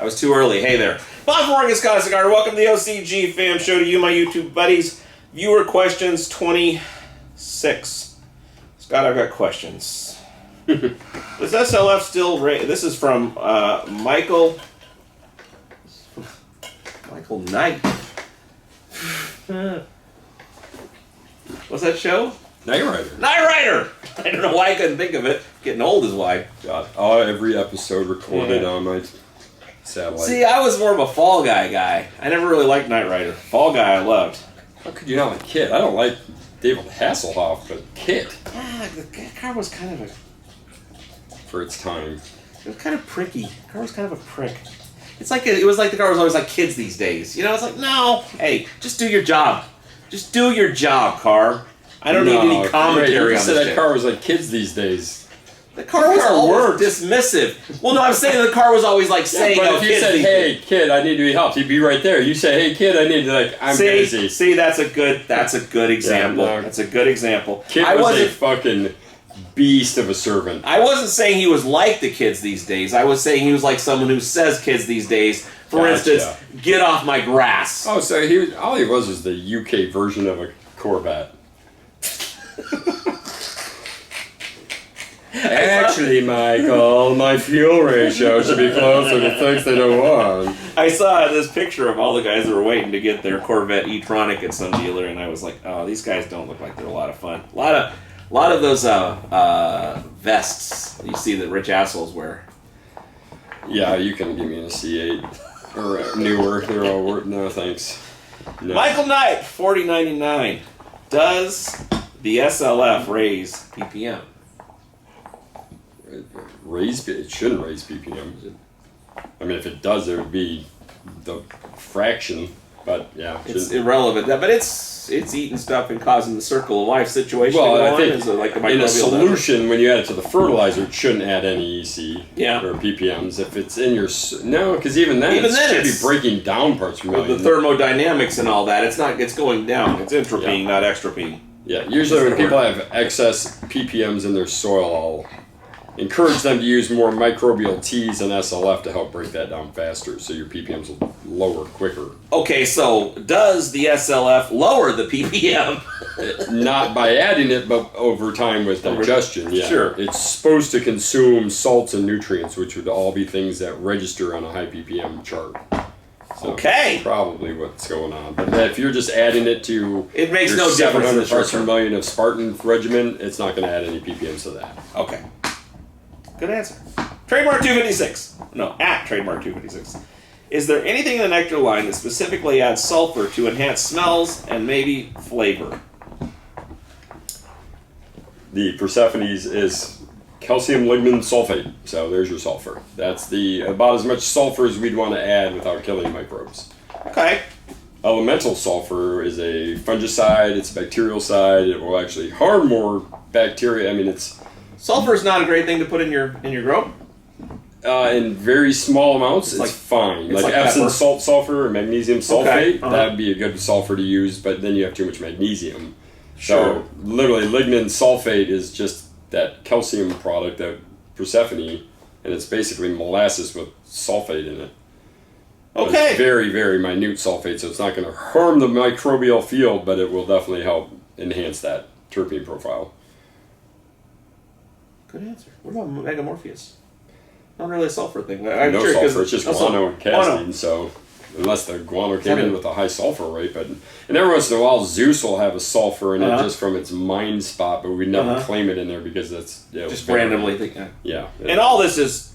was too early. Hey there. Bob Morgan, Scott Cigar. Welcome to the OCGFAM show to you, my YouTube buddies. Viewer questions 26. Scott, I've got questions. Does SLF still raise? This is from Michael Knight. What's that show? Knight Rider. Knight Rider! I don't know why I couldn't think of it. Getting old is why. God, every episode recorded on my satellite. See, I was more of a Fall Guy. I never really liked Knight Rider. Fall Guy I loved. How could you not like Kit? I don't like David Hasselhoff, but Kit. Yeah, the car was kind of for its time. It was kind of pricky. The car was kind of a prick. It's like it was like the car was always like kids these days. You know, it's like, no, hey, just do your job. Just do your job, car. I don't need any commentary on this. You said that car was like kids these days. The car was always dismissive. Well, no, I'm saying the car was always like saying, but if you said, hey, kid, I need to be helped, he'd be right there. You say, hey, kid, I need to, like, I'm busy. See, that's a good example. Yeah, no. That's a good example. Kid was a fucking beast of a servant. I wasn't saying he was like the kids these days. I was saying he was like someone who says kids these days. For instance, get off my grass. Oh, so all he was the UK version of a Corvette. Actually, Michael, my fuel ratio should be closer to 6 to 1. I saw this picture of all the guys that were waiting to get their Corvette e-tronic at some dealer, and I was like, oh, these guys don't look like they're a lot of fun. A lot of those vests you see that rich assholes wear. Yeah, you can give me a C8 or newer. They're all worth. No, thanks. No. Michael Knight, 4099. Does the SLF raise PPM? It shouldn't raise PPM. I mean, if it does, it would be the fraction. But yeah, it's irrelevant. But it's eating stuff and causing the circle of life situation. Well, I think in a solution, when you add it to the fertilizer, it shouldn't add any EC or PPMs. If it's in your because even then it should be breaking down parts per million. The thermodynamics and all that, it's going down. It's entropying, not extropying. Yeah, usually when people have excess PPMs in their soil, I'll encourage them to use more microbial teas and SLF to help break that down faster, so your PPMs will lower quicker. Okay, so does the SLF lower the PPM? Not by adding it, but over time with digestion, yeah. Sure. It's supposed to consume salts and nutrients, which would all be things that register on a high PPM chart. So okay. Probably what's going on. But if you're just adding it to it makes no difference 700 parts per million of Spartan regimen, it's not going to add any PPMs to that. Okay. Good answer. Trademark 256. No, at Trademark 256. Is there anything in the nectar line that specifically adds sulfur to enhance smells and maybe flavor? The Persephone's is calcium lignin sulfate. So there's your sulfur. That's about as much sulfur as we'd want to add without killing microbes. Okay. Elemental sulfur is a fungicide. It's a bacterial side. It will actually harm more bacteria. I mean, sulfur is not a great thing to put in your grow. In very small amounts, it's fine. Like Epsom salt sulfur or magnesium sulfate, that'd be a good sulfur to use, but then you have too much magnesium. Sure. So literally lignin sulfate is just that calcium product, that Persephone, and it's basically molasses with sulfate in it. Okay. But it's very, very minute sulfate, so it's not going to harm the microbial field, but it will definitely help enhance that terpene profile. Good answer. What about Megamorpheus? Not really a sulfur thing. No sulfur, it's just guano and casein, so unless the guano came in with a high sulfur rate. And every once in a while, Zeus will have a sulfur in it just from its mine spot, but we never claim it in there because that's... just randomly. Yeah. And all this is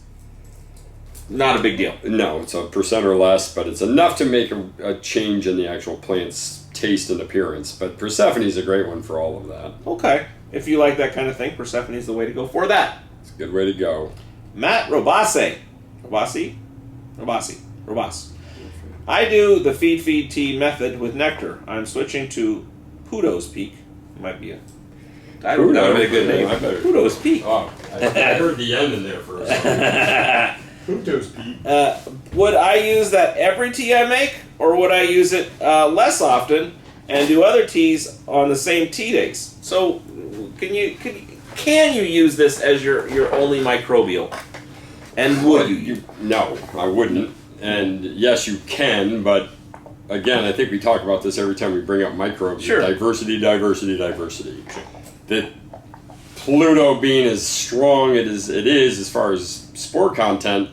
not a big deal. No, it's a percent or less, but it's enough to make a change in the actual plant's taste and appearance. But Persephone's a great one for all of that. Okay. If you like that kind of thing, Persephone's the way to go for that. It's a good way to go. Matt Robase. I do the feed tea method with nectar. I'm switching to Pudo's Peak. It might be that would be a good name. Pudo's Peak. Oh, I heard the end in there for a second. Pudo's Peak. Would I use that every tea I make, or would I use it less often and do other teas on the same tea days? So, can you use this as your only microbial? And would you? No, I wouldn't. And yes, you can, but again, I think we talk about this every time we bring up microbes. Sure. Diversity. That Pluto being as strong it is as far as spore content,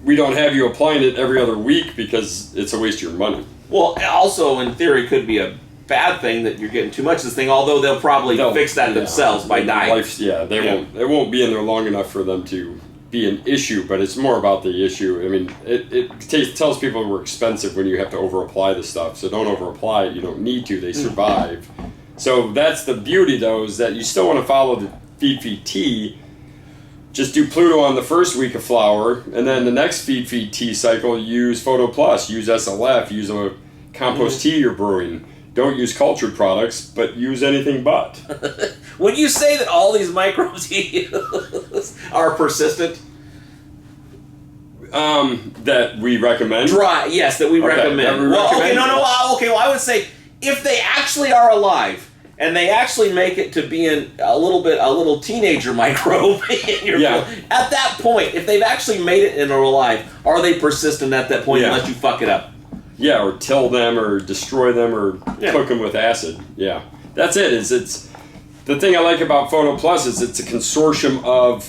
we don't have you applying it every other week because it's a waste of your money. Well, also in theory could be a bad thing that you're getting too much of this thing, although they'll probably fix that themselves by dying. It won't be in there long enough for them to be an issue, but it's more about the issue. I mean, it tells people we're expensive when you have to over-apply the stuff, so don't over-apply it. You don't need to. They survive. So that's the beauty, though, is that you still want to follow the feed T. Just do Pluto on the first week of flower, and then the next feed T cycle, use Photo Plus, use SLF, use a compost tea you're brewing. Don't use cultured products, but use anything but. Would you say that all these microbes you use are persistent? That we recommend? Yes, that we recommend. Well, I would say if they actually are alive and they actually make it to being a little teenager microbe in your at that point, if they've actually made it and are alive, are they persistent at that point unless you fuck it up? Yeah, or till them, or destroy them, or cook them with acid. Yeah, that's it. It's the thing I like about Photo Plus is it's a consortium of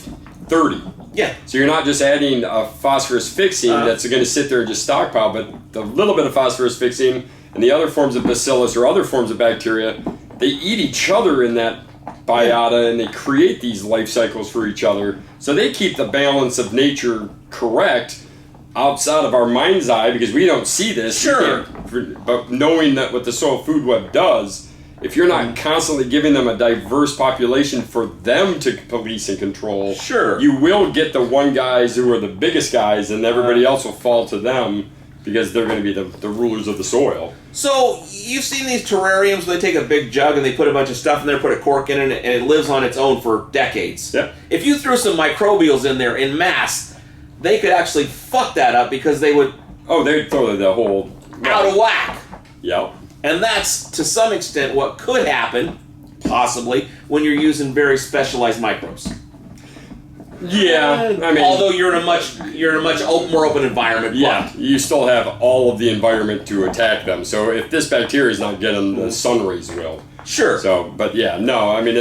30. Yeah. So you're not just adding a phosphorus fixing that's going to sit there and just stockpile, but the little bit of phosphorus fixing and the other forms of bacillus or other forms of bacteria, they eat each other in that biota and they create these life cycles for each other. So they keep the balance of nature correct outside of our mind's eye because we don't see this. Sure. But knowing that what the Soil Food Web does, if you're not constantly giving them a diverse population for them to police and control, you will get the one guys who are the biggest guys and everybody else will fall to them because they're going to be the rulers of the soil. So you've seen these terrariums where they take a big jug and they put a bunch of stuff in there, put a cork in it, and it lives on its own for decades. Yeah. If you threw some microbials in there in mass, they could actually fuck that up because they would... Oh, they'd throw the whole... out of whack. Yep. And that's, to some extent, what could happen, possibly, when you're using very specialized microbes. Yeah, I mean... Although you're in a much more open environment. Yeah, you still have all of the environment to attack them. So if this bacteria is not getting the sun rays will. Sure. So, but yeah, no, I mean,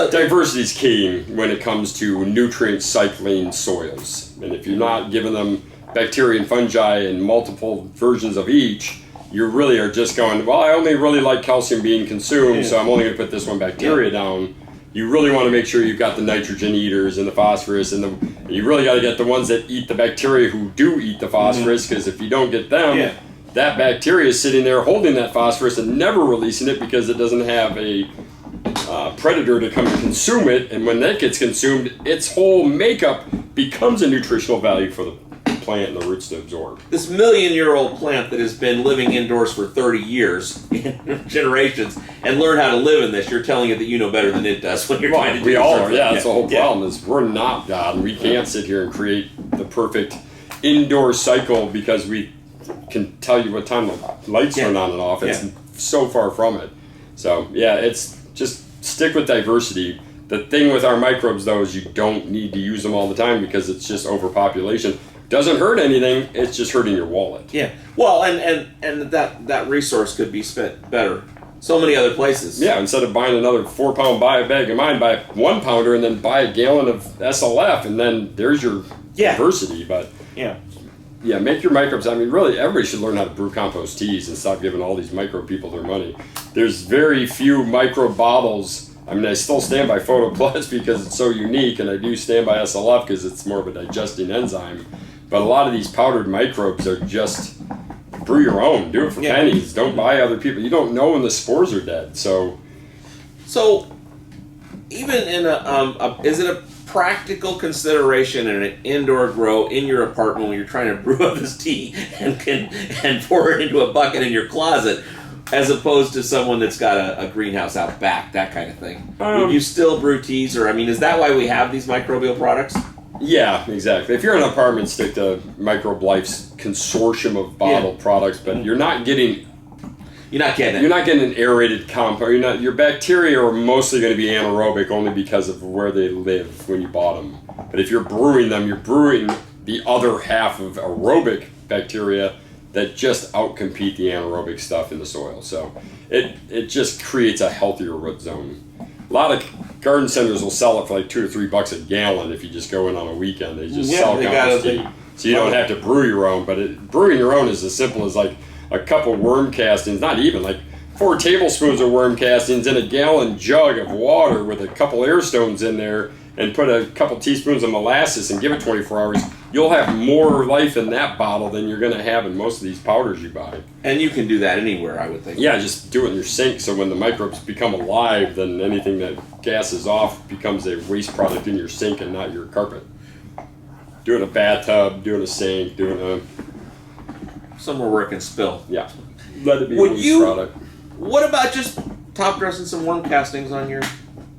diversity is key when it comes to nutrient cycling soils. And if you're not giving them bacteria and fungi and multiple versions of each, you really are just going, well, I only really like calcium being consumed, so I'm only going to put this one bacteria down. You really want to make sure you've got the nitrogen eaters and the phosphorus, and you really got to get the ones that eat the bacteria who do eat the phosphorus, because if you don't get them, that bacteria is sitting there holding that phosphorus and never releasing it because it doesn't have a predator to come and consume it, and when that gets consumed, its whole makeup becomes a nutritional value for the plant and the roots to absorb. This million-year-old plant that has been living indoors for 30 years, generations, and learned how to live in this, you're telling it that you know better than it does when you're trying to do we all are. something. Yeah, that's the whole problem is we're not God, and we can't sit here and create the perfect indoor cycle because we can tell you what time the lights turn on and off. It's so far from it. So, yeah, it's just stick with diversity. The thing with our microbes, though, is you don't need to use them all the time because it's just overpopulation. Doesn't hurt anything, it's just hurting your wallet. Yeah. Well, and that resource could be spent better so many other places. Yeah, instead of buying another 4-pound bag of mine, buy a 1-pounder and then buy a gallon of SLF, and then there's your diversity. But yeah, make your microbes. I mean, really, everybody should learn how to brew compost teas and stop giving all these micro people their money. There's very few micro bottles. I mean, I still stand by Photo Plus because it's so unique, and I do stand by SLF because it's more of a digesting enzyme. But a lot of these powdered microbes are just brew your own. Do it for pennies. Don't buy other people. You don't know when the spores are dead. So even in is it a practical consideration in an indoor grow in your apartment when you're trying to brew up this tea and pour it into a bucket in your closet, as opposed to someone that's got a greenhouse out back, that kind of thing? Would you still brew teas, or I mean, is that why we have these microbial products? Yeah, exactly. If you're in an apartment, stick to Microbe Life's consortium of bottled products, but you're not getting an aerated compound. Your bacteria are mostly going to be anaerobic only because of where they live when you bought them. But if you're brewing them, you're brewing the other half of aerobic bacteria that just outcompete the anaerobic stuff in the soil. So it just creates a healthier root zone. A lot of garden centers will sell it for like $2 or $3 a gallon if you just go in on a weekend. They just sell compost tea. So you don't have to brew your own. But brewing your own is as simple as like a couple worm castings, not even, like 4 tablespoons of worm castings in a gallon jug of water with a couple air stones in there, and put a couple teaspoons of molasses and give it 24 hours. You'll have more life in that bottle than you're going to have in most of these powders you buy. And you can do that anywhere, I would think. Yeah, just do it in your sink, so when the microbes become alive, then anything that gases off becomes a waste product in your sink and not your carpet. Do it in a bathtub, do it in a sink, do it in a... somewhere where it can spill. Yeah. Let it be a waste product. What about just top dressing some worm castings on your...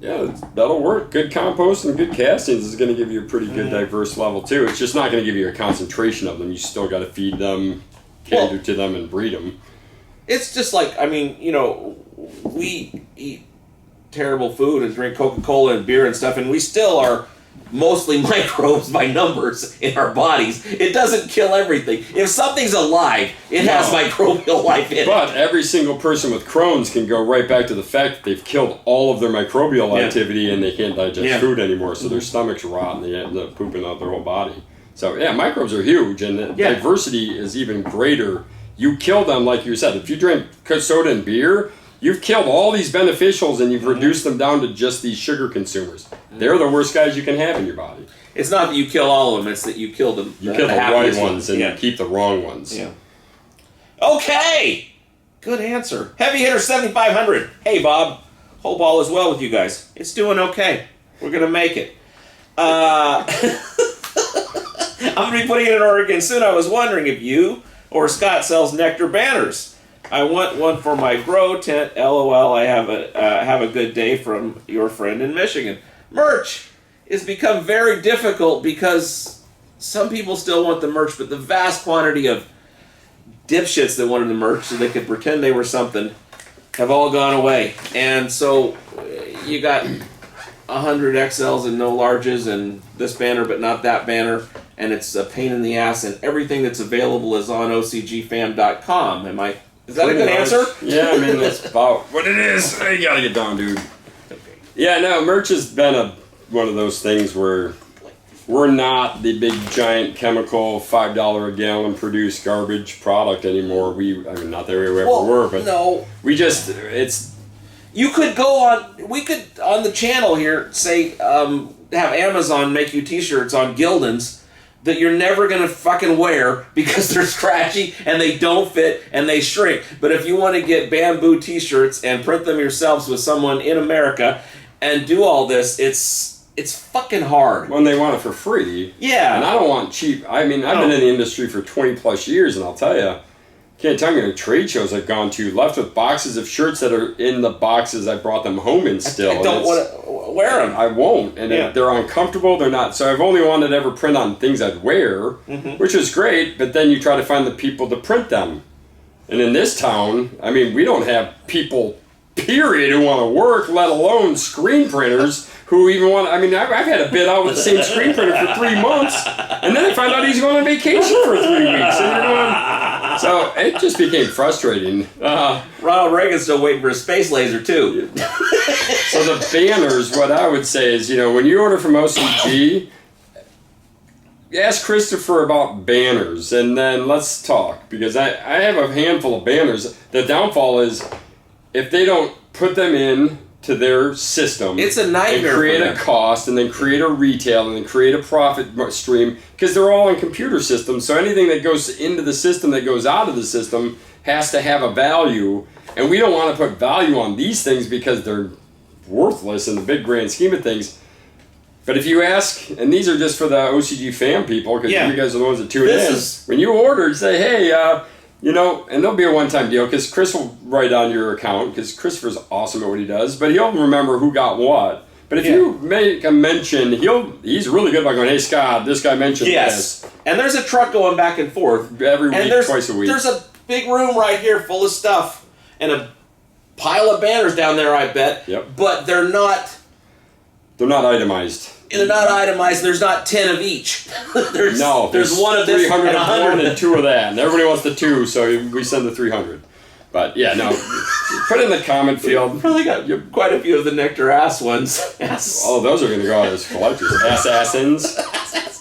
Yeah, that'll work. Good compost and good castings is going to give you a pretty good diverse level too. It's just not going to give you a concentration of them. You still got to feed them, cater to them, and breed them. It's just like, I mean, you know, we eat terrible food and drink Coca-Cola and beer and stuff, and we still are mostly microbes by numbers in our bodies. It doesn't kill everything. If something's alive, it has microbial life in it. But every single person with Crohn's can go right back to the fact that they've killed all of their microbial activity and they can't digest food anymore, so their stomachs rot and they end up pooping out their whole body. So yeah, microbes are huge, and the diversity is even greater. You kill them, like you said. If you drink soda and beer, you've killed all these beneficials and you've reduced them down to just these sugar consumers. They're the worst guys you can have in your body. It's not that you kill all of them, it's that you kill them. You kill the right ones and you keep the wrong ones. Yeah. Okay! Good answer. Heavy Hitter 7500. Hey, Bob. Hope all is well with you guys. It's doing okay. We're going to make it. I'm going to be putting it in order again soon. I was wondering if you or Scott sells nectar banners. I want one for my grow tent. LOL. I have a good day from your friend in Michigan. Merch has become very difficult because some people still want the merch, but the vast quantity of dipshits that wanted the merch so they could pretend they were something have all gone away. And so you got 100 XLs and no larges and this banner but not that banner, and it's a pain in the ass, and everything that's available is on OCGFAM.com. Is that a good answer? Yeah, I mean, that's about what it is. You gotta get down, dude. Yeah, no, merch has been one of those things where we're not the big, giant, chemical, $5 a gallon produced garbage product anymore. Not that we ever were, but no. You could we could, on the channel here, say, have Amazon make you t-shirts on Gildan's that you're never going to fucking wear because they're scratchy and they don't fit and they shrink. But if you want to get bamboo t-shirts and print them yourselves with someone in America and do all this, it's fucking hard. When they want it for free. Yeah. And I don't want cheap. I mean, I've been in the industry for 20 plus years, and I'll tell you, can't tell me the trade shows I've gone to, left with boxes of shirts that are in the boxes I brought them home in still. I don't want to wear them. I won't. And they're uncomfortable. They're not. So I've only wanted to ever print on things I'd wear, which is great, but then you try to find the people to print them. And in this town, I mean, we don't have people, period, who want to work, let alone screen printers who even want to, I mean, I've had a bid out with the same screen printer for 3 months, and then I find out he's going on vacation for 3 weeks. And you're going, so it just became frustrating. Ronald Reagan's still waiting for a space laser, too. So the banners, what I would say is, when you order from OCG, ask Christopher about banners, and then let's talk, because I have a handful of banners. The downfall is if they don't put them in to their system, it's a nightmare. And create a cost, and then create a retail, and then create a profit stream, because they're all in computer systems. So anything that goes into the system that goes out of the system has to have a value, and we don't want to put value on these things because they're worthless in the big grand scheme of things. But if you ask, and these are just for the OCG fan people, because you guys are the ones that tune in. When you order, say, hey, and there'll be a one-time deal, because Chris will write on your account, because Christopher's awesome at what he does, but he'll remember who got what. But if you make a mention, he's really good about going, hey, Scott, this guy mentioned this. And there's a truck going back and forth. Every week, twice a week. There's a big room right here full of stuff, and a pile of banners down there, I bet. Yep. But they're not itemized. They're not itemized. There's not 10 of each. there's one of this 300 and of 100 one and 2 of that, and everybody wants the 2, so we send the 300. But yeah, no, put it in the comment field. We probably got quite a few of the nectar ass ones. Oh, those are going to go out as collectors. Assassins.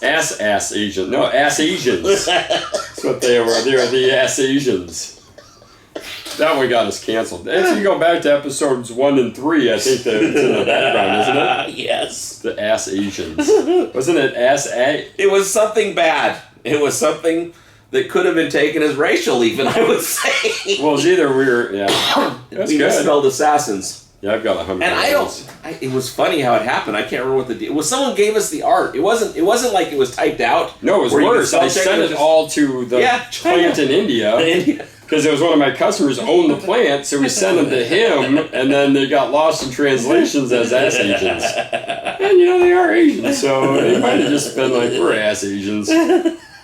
Ass Asians. No, ass Asians. That's what they were. They were the ass Asians. That one got us canceled. If you go back to episodes 1 and 3, I think that it's in the background, isn't it? Yes. The ass Asians. Wasn't it It was something bad. It was something that could have been taken as racial, even, I would say. Well, it's either That's we good. misspelled assassins. Yeah, I've got 100. And it was funny how it happened. I can't remember what the deal was. Someone gave us the art. It wasn't like it was typed out. No, it was worse. I sent it all to the plant in India. Because it was one of my customers owned the plant, so we sent them to him, and then they got lost in translations as ass Asians. And they are Asians, so they might have just been like, we're ass Asians.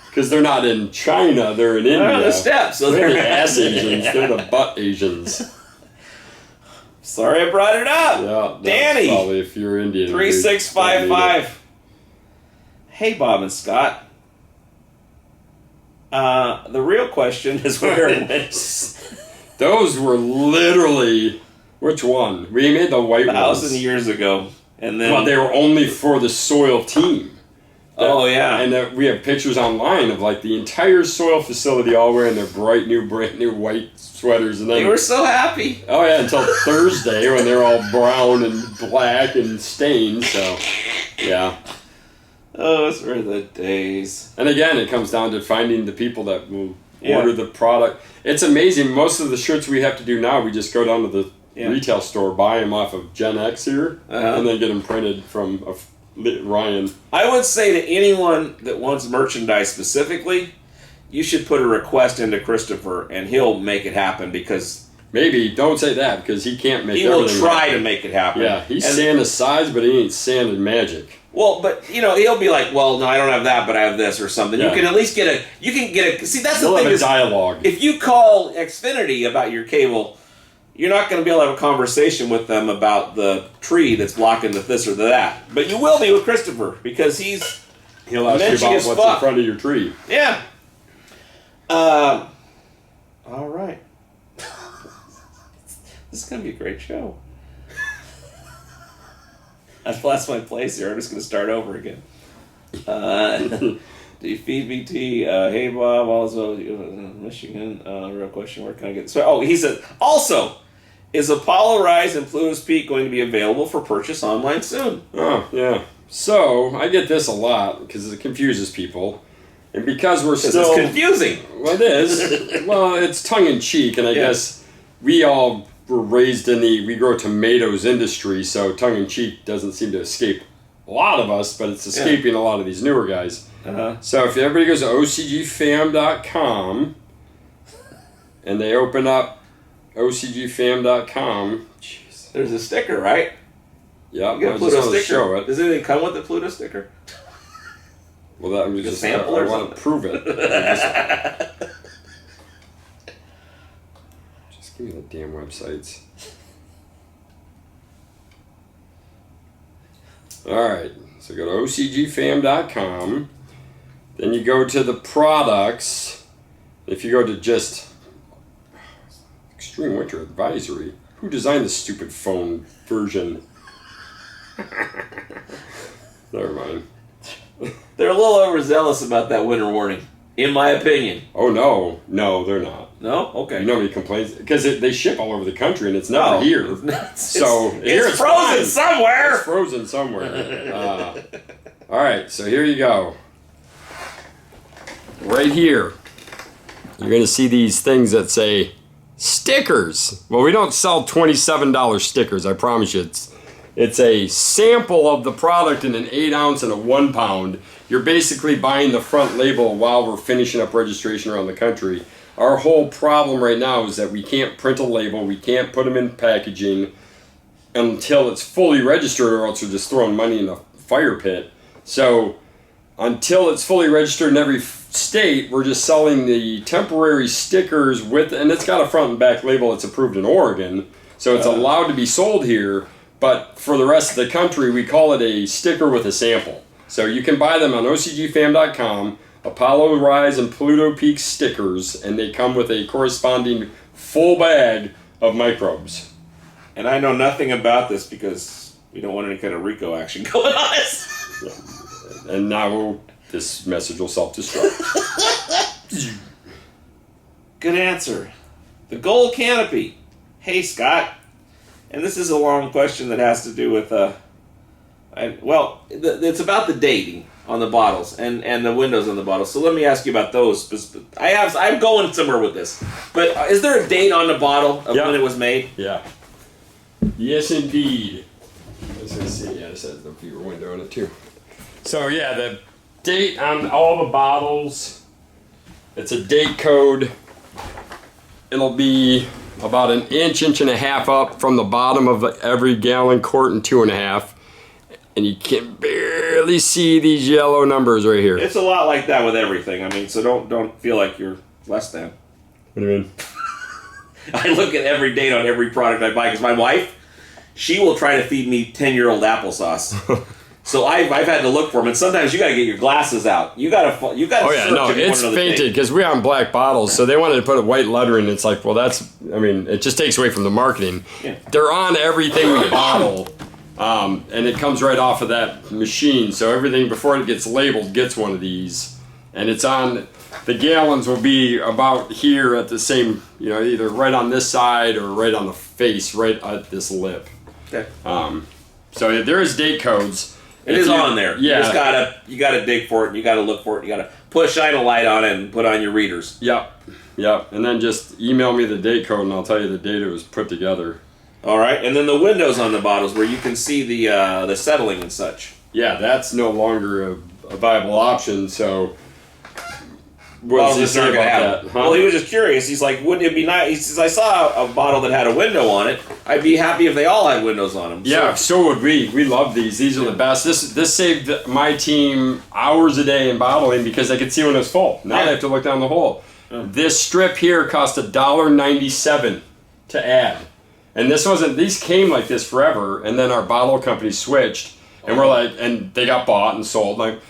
Because they're not in China, they're in India. They're on the steps, so they're the ass Asians. They're the butt Asians. Sorry I brought it up. Yeah, Danny. Probably if you're Indian. 3655. Hey, Bob and Scott. The real question is where it went. Those were literally... Which one? We made the white 1,000 years ago. And then... Well, they were only for the soil team. Yeah. And we have pictures online of like the entire soil facility all wearing their brand new white sweaters. And then, they were so happy. Oh yeah, until Thursday when they're all brown and black and stained. So, yeah. Those were the days. And again, it comes down to finding the people that will order the product. It's amazing. Most of the shirts we have to do now, we just go down to the retail store, buy them off of Gen X here, and then get them printed from Ryan. I would say to anyone that wants merchandise specifically, you should put a request into Christopher, and he'll make it happen because... Maybe, don't say that, because he can't make everything. He will try to make it happen. Yeah, he's Santa's size, but he ain't Santa's magic. Well, but, he'll be like, well, no, I don't have that, but I have this or something. Yeah. You can at least get a... See, that's the thing is... dialogue. If you call Xfinity about your cable... You're not going to be able to have a conversation with them about the tree that's blocking the this or the that. But you will be with Christopher, because he'll ask you about what's in front of your tree. Yeah. All right. This is going to be a great show. I've lost my place here. I'm just going to start over again. Do you feed me tea? Hey, Bob, also, Michigan, real question, where can I get... So, he said, also... Is Apollo Rise and Pluto's Peak going to be available for purchase online soon? Oh, yeah. So, I get this a lot because it confuses people. And because we're still... It's confusing. Well, it is. Well, it's tongue-in-cheek, and I guess we all were raised in we grow tomatoes industry, so tongue-in-cheek doesn't seem to escape a lot of us, but it's escaping a lot of these newer guys. So, if everybody goes to OCGFAM.com, and they open up OCGFAM.com. Jeez. There's a sticker, right? Yeah, you get a Pluto sticker. Show it. Does anything come with the Pluto sticker? Well, that was just sample. I want to prove it. Just give me the damn websites. All right, so go to OCGFAM.com. Then you go to the products. If you go to just Extreme Winter Advisory. Who designed this stupid phone version? Never mind. They're a little overzealous about that winter warning, in my opinion. Oh, no. No, they're not. No? Okay. You know how many complaints? Because they ship all over the country and it's never here. It's frozen somewhere. It's frozen somewhere. All right, so here you go. Right here, you're going to see these things that say stickers. Well, we don't sell $27 stickers, I promise you. It's a sample of the product in an 8 ounce and a 1 pound. You're basically buying the front label while we're finishing up registration around the country. Our whole problem right now is that we can't print a label, we can't put them in packaging until it's fully registered, or else we're just throwing money in the fire pit. So until it's fully registered in every state, we're just selling the temporary stickers and it's got a front and back label that's approved in Oregon, so it's allowed to be sold here, But for the rest of the country, we call it a sticker with a sample. So you can buy them on OCGFAM.com, Apollo Rise and Pluto Peak stickers, and they come with a corresponding full bag of microbes. And I know nothing about this because we don't want any kind of RICO action going on us. Yeah. And now this message will self-destruct. Good answer. The gold canopy. Hey, Scott. And this is a long question that has to do with, it's about the dating on the bottles and the windows on the bottles. So let me ask you about those. I'm going somewhere with this. But is there a date on the bottle of when it was made? Yeah. Yes, indeed. Let's see. Yeah, this has the viewer window in it, too. So, yeah, the date on all the bottles, it's a date code. It'll be about an inch and a half up from the bottom of every gallon, quart, and 2.5. And you can barely see these yellow numbers right here. It's a lot like that with everything. I mean, so don't feel like you're less than. What do you mean? I look at every date on every product I buy because my wife, she will try to feed me 10-year-old applesauce. So I've had to look for them, and sometimes you got to get your glasses out. You got to. Oh yeah, no, it's fainted because we're on black bottles, so they wanted to put a white lettering. It's like, well, it just takes away from the marketing. Yeah. They're on everything we bottle, and it comes right off of that machine. So everything before it gets labeled gets one of these, and it's on. The gallons will be about here at the same, either right on this side or right on the face, right at this lip. Okay. So there is date codes. It is on there. Yeah. You gotta dig for it, and you gotta look for it. You gotta shine a light on it and put on your readers. Yep. And then just email me the date code, and I'll tell you the date it was put together. All right. And then the windows on the bottles where you can see the settling and such. Yeah, that's no longer a viable option. So. Well, he was just curious. He's like, wouldn't it be nice? He says, I saw a bottle that had a window on it. I'd be happy if they all had windows on them. Yeah, so would we. We love these. These are the best. This saved my team hours a day in bottling because they could see when it was full. Now they have to look down the hole. This strip here cost $1.97 to add. And these came like this forever, and then our bottle company switched. And we're like, and they got bought and sold. Like,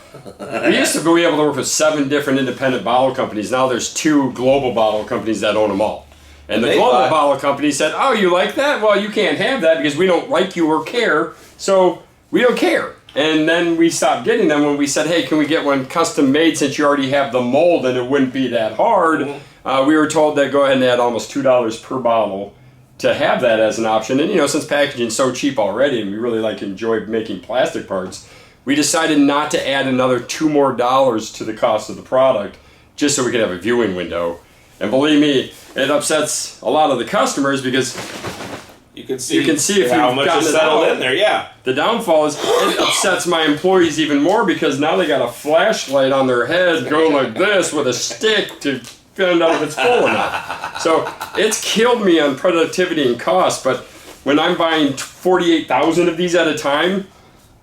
we used to be able to work with 7 different independent bottle companies. Now there's 2 global bottle companies that own them all. And the global bottle company said, oh, you like that? Well, you can't have that because we don't like you or care. So we don't care. And then we stopped getting them when we said, hey, can we get one custom made since you already have the mold and it wouldn't be that hard? Mm-hmm. We were told that go ahead and add almost $2 per bottle to have that as an option. And since packaging is so cheap already and we really enjoy making plastic parts, we decided not to add another $2 more to the cost of the product just so we could have a viewing window. And believe me, it upsets a lot of the customers because you can see if how much is settled in there. Yeah. The downfall is it upsets my employees even more because now they got a flashlight on their head going like this with a stick to find out if it's full or not. So it's killed me on productivity and cost, but when I'm buying 48,000 of these at a time,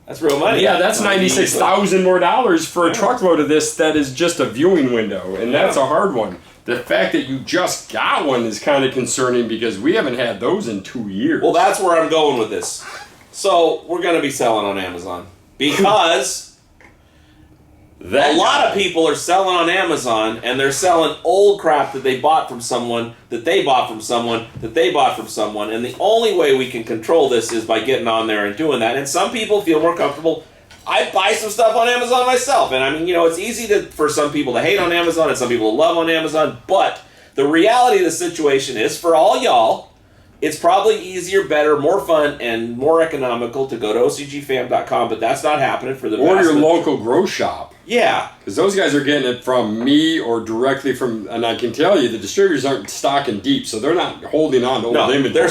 that's real money. Yeah, that's $96,000 more for a truckload of this that is just a viewing window, and that's a hard one. The fact that you just got one is kind of concerning because we haven't had those in 2 years. Well, that's where I'm going with this. So we're going to be selling on Amazon because a lot of people are selling on Amazon, and they're selling old crap that they bought from someone, that they bought from someone, that they bought from someone, and the only way we can control this is by getting on there and doing that. And some people feel more comfortable. I buy some stuff on Amazon myself, and I mean, it's easy for some people to hate on Amazon and some people to love on Amazon, but the reality of the situation is, for all y'all, it's probably easier, better, more fun, and more economical to go to OCGFAM.com, but that's not happening for the or your local grow shop. Yeah. Because those guys are getting it from me or directly from, and I can tell you, the distributors aren't stocking deep, so they're not holding on to old inventory.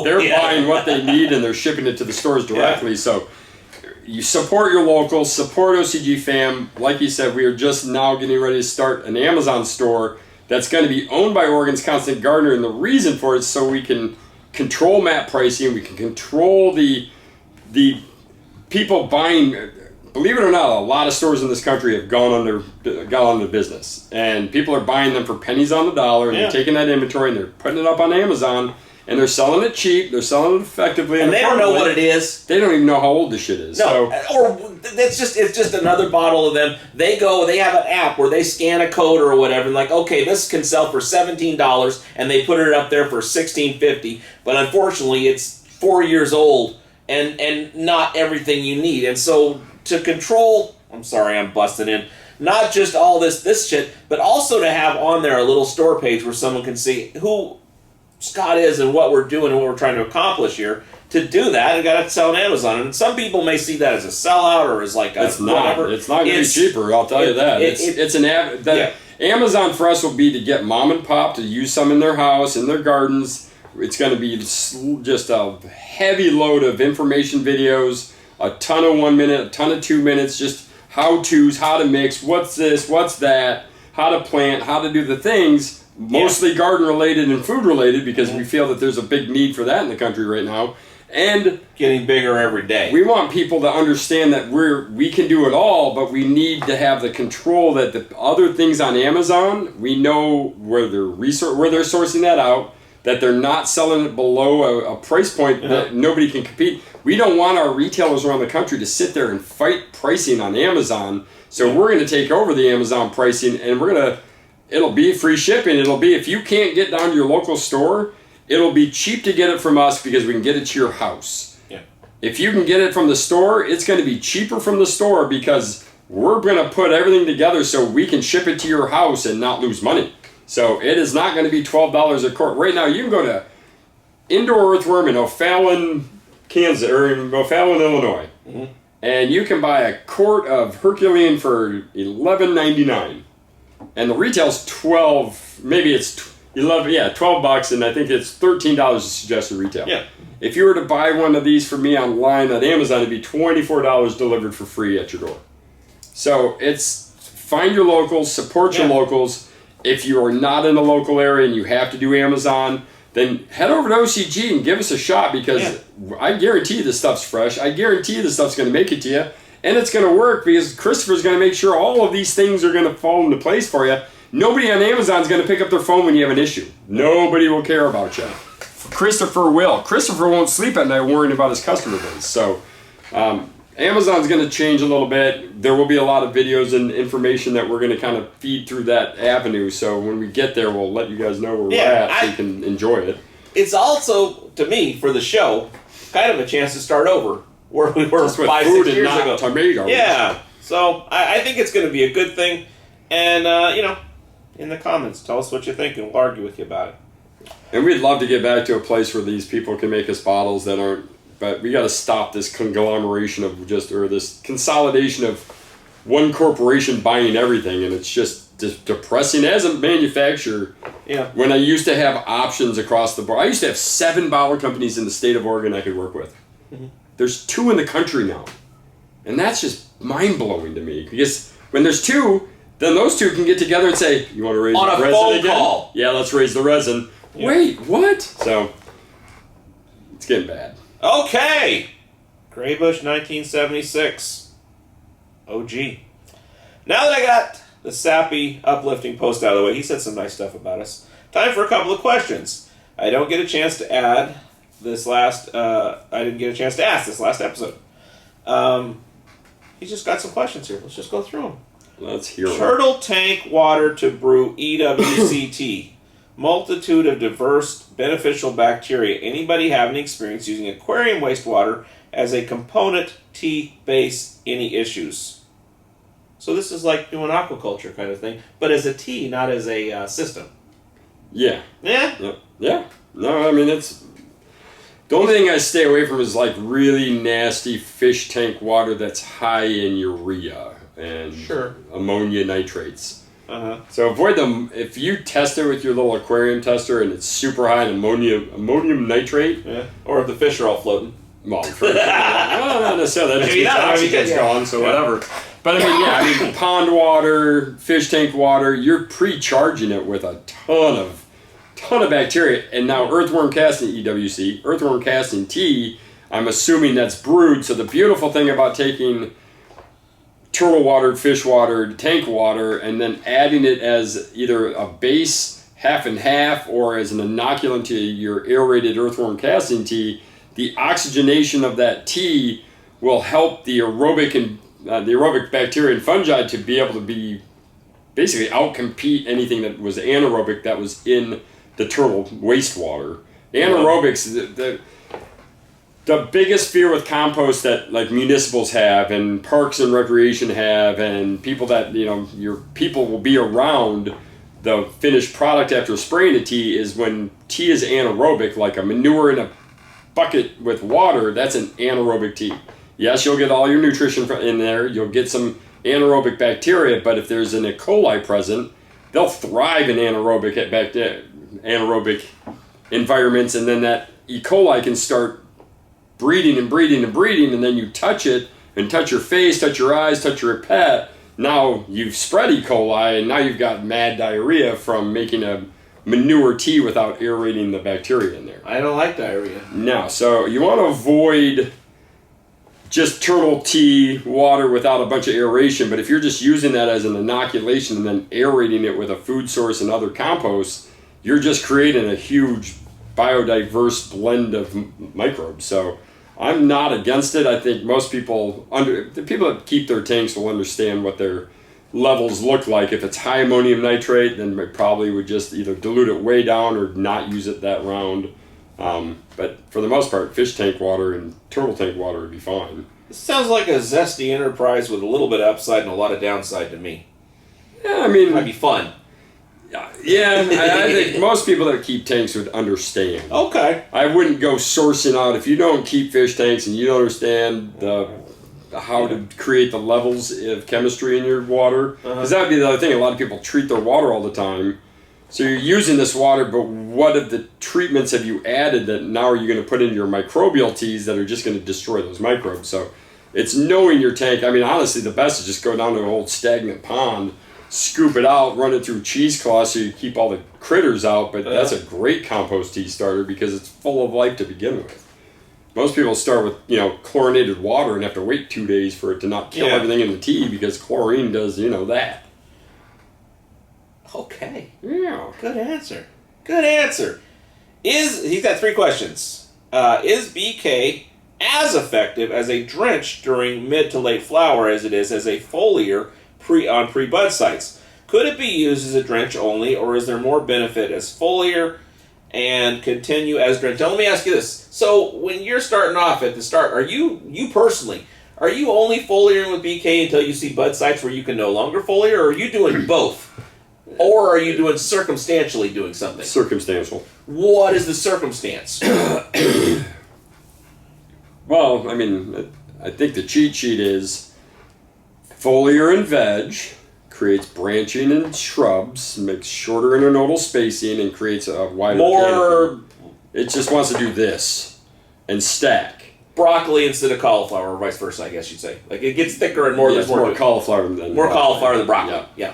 They're buying what they need, and they're shipping it to the stores directly, so you support your locals, support OCGFAM. Like you said, we are just now getting ready to start an Amazon store that's going to be owned by Oregon's Constant Gardener, and the reason for it is so we can control MAP pricing, we can control the people buying. Believe it or not, a lot of stores in this country have gone under business, and people are buying them for pennies on the dollar, and they're taking that inventory and they're putting it up on Amazon, and they're selling it cheap. They're selling it effectively, and they don't know what it is. They don't even know how old the shit is. No, or it's just another bottle of them. They have an app where they scan a code or whatever, and like, okay, this can sell for $17, and they put it up there for $16.50. But unfortunately, it's 4 years old and not everything you need. And so to control, I'm sorry, I'm busting in. Not just all this shit, but also to have on there a little store page where someone can see who Scott is and what we're doing and what we're trying to accomplish here. To do that, I got to sell on Amazon. And some people may see that as a sellout or as like a It's not. whatever. It's not going to be cheaper, I'll tell you that. It's an app. Amazon for us will be to get mom and pop to use some in their house, in their gardens. It's going to be just a heavy load of information videos, a ton of 1 minute, a ton of 2 minutes, just how-tos, how to mix, what's this, what's that, how to plant, how to do the things, mostly garden-related and food-related, because we feel that there's a big need for that in the country right now. And getting bigger every day. We want people to understand that we can do it all, but we need to have the control that the other things on Amazon, we know where they're sourcing that out, that they're not selling it below a price point that nobody can compete. We don't want our retailers around the country to sit there and fight pricing on Amazon. So we're going to take over the Amazon pricing, and it'll be free shipping. It'll be, if you can't get down to your local store, it'll be cheap to get it from us because we can get it to your house. Yeah. If you can get it from the store, it's going to be cheaper from the store because we're going to put everything together so we can ship it to your house and not lose money. So it is not going to be $12 a quart. Right now, you can go to Indoor Earthworm in O'Fallon, Kansas, or in O'Fallon, Illinois, and you can buy a quart of Herculean for $11.99, and the retail's $12. Maybe it's 11. Yeah, $12, and I think it's $13 suggested retail. Yeah. If you were to buy one of these from me online on Amazon, it'd be $24 delivered for free at your door. So it's find your locals, support your locals. If you are not in the local area and you have to do Amazon, then head over to OCG and give us a shot, because I guarantee you this stuff's fresh. I guarantee you this stuff's going to make it to you. And it's going to work because Christopher's going to make sure all of these things are going to fall into place for you. Nobody on Amazon is going to pick up their phone when you have an issue. Nobody will care about you. Christopher will. Christopher won't sleep at night worrying about his customer base. So Amazon's going to change a little bit. There will be a lot of videos and information that we're going to kind of feed through that avenue. So when we get there, we'll let you guys know where we're at so you can enjoy it. It's also, to me, for the show, kind of a chance to start over where we were 5-6 years ago. Tomatoes. Yeah. So I think it's going to be a good thing. And, in the comments, tell us what you think, and we'll argue with you about it. And we'd love to get back to a place where these people can make us bottles that aren't. But we got to stop this conglomeration of this consolidation of one corporation buying everything, and it's just depressing as a manufacturer. Yeah. When I used to have options across the board, I used to have 7 bottle companies in the state of Oregon I could work with. There's 2 in the country now, and that's just mind blowing to me. Because when there's 2, then those 2 can get together and say, "You want to raise on the a resin phone again? call? Yeah, let's raise the resin." Yeah. Wait, what? So it's getting bad. Okay. Graybush 1976. OG. Now that I got the sappy, uplifting post out of the way, he said some nice stuff about us. Time for a couple of questions. I don't get a chance to add this last, I didn't get a chance to ask this last episode. He's just got some questions here. Let's just go through them. Let's hear it. Turtle tank water to brew EWCT. Multitude of diverse beneficial bacteria. Anybody have any experience using aquarium wastewater as a component tea base? Any issues? So this is like doing aquaculture kind of thing, but as a tea, not as a system. Yeah. Yeah? Yep. Yeah. No, I mean, it's... The only thing I stay away from is like really nasty fish tank water that's high in urea and ammonia nitrates. So avoid them. If you test it with your little aquarium tester and it's super high in ammonium nitrate, or if the fish are all floating. Well, not necessarily. That just oxygen's gone, so whatever. But I mean, pond water, fish tank water, you're pre-charging it with a ton of bacteria. And now earthworm casting EWC, earthworm casting tea, I'm assuming that's brewed. So the beautiful thing about taking turtle watered, fish watered, tank water, and then adding it as either a base, half and half or as an inoculant to your aerated earthworm casting tea, the oxygenation of that tea will help the aerobic bacteria and fungi to be able to be basically outcompete anything that was anaerobic that was in the turtle wastewater. Anaerobics, the biggest fear with compost that like municipals have and parks and recreation have and people that, your people will be around the finished product after spraying the tea is when tea is anaerobic, like a manure in a bucket with water, that's an anaerobic tea. Yes, you'll get all your nutrition in there, you'll get some anaerobic bacteria, but if there's an E. coli present, they'll thrive in anaerobic environments, and then that E. coli can start breeding and breeding and breeding, and then you touch it and touch your face, touch your eyes, touch your pet. Now you've spread E. coli, and now you've got mad diarrhea from making a manure tea without aerating the bacteria in there. I don't like diarrhea. No, so you want to avoid just turtle tea water without a bunch of aeration, but if you're just using that as an inoculation and then aerating it with a food source and other compost, you're just creating a huge biodiverse blend of microbes. So I'm not against it. I think most people, the people that keep their tanks will understand what their levels look like. If it's high ammonium nitrate, then they probably would just either dilute it way down or not use it that round. But for the most part, fish tank water and turtle tank water would be fine. This sounds like a zesty enterprise with a little bit of upside and a lot of downside to me. Yeah, I mean, it might be fun. Yeah, I think most people that keep tanks would understand. Okay. I wouldn't go sourcing out if you don't keep fish tanks and you don't understand how to create the levels of chemistry in your water. Because that would be the other thing. A lot of people treat their water all the time. So you're using this water, but what of the treatments have you added that now are you going to put in your microbial teas that are just going to destroy those microbes? So it's knowing your tank. I mean, honestly, the best is just go down to an old stagnant pond, scoop it out, run it through cheesecloth so you keep all the critters out, but that's a great compost tea starter because it's full of life to begin with. Most people start with, chlorinated water and have to wait 2 days for it to not kill everything in the tea because chlorine does, that. Okay. Yeah. Good answer. Good answer. He's got 3 questions. Is BK as effective as a drench during mid to late flower as it is as a foliar on pre-bud sites? Could it be used as a drench only, or is there more benefit as foliar and continue as drench? Now let me ask you this. So when you're starting off at the start, are you personally, are you only foliaring with BK until you see bud sites where you can no longer foliar, or are you doing both? Or are you doing circumstantially doing something? Circumstantial. What is the circumstance? Well, I mean, I think the cheat sheet is foliar and veg, creates branching in shrubs, makes shorter internodal spacing, and creates a wider canopy. It just wants to do this and stack. Broccoli instead of cauliflower, or vice versa, I guess you'd say. Like, it gets thicker and more. There's more cauliflower than more cauliflower than broccoli. Yeah.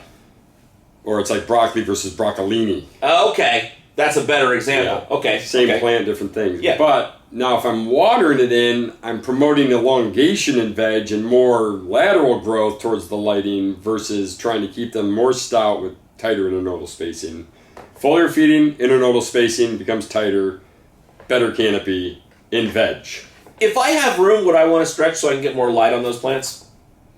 Or it's like broccoli versus broccolini. Okay, that's a better example. Yeah. Okay, same plant, different things. Yeah. But now, if I'm watering it in, I'm promoting elongation in veg and more lateral growth towards the lighting versus trying to keep them more stout with tighter internodal spacing. Foliar feeding, internodal spacing becomes tighter, better canopy in veg. If I have room, would I want to stretch so I can get more light on those plants?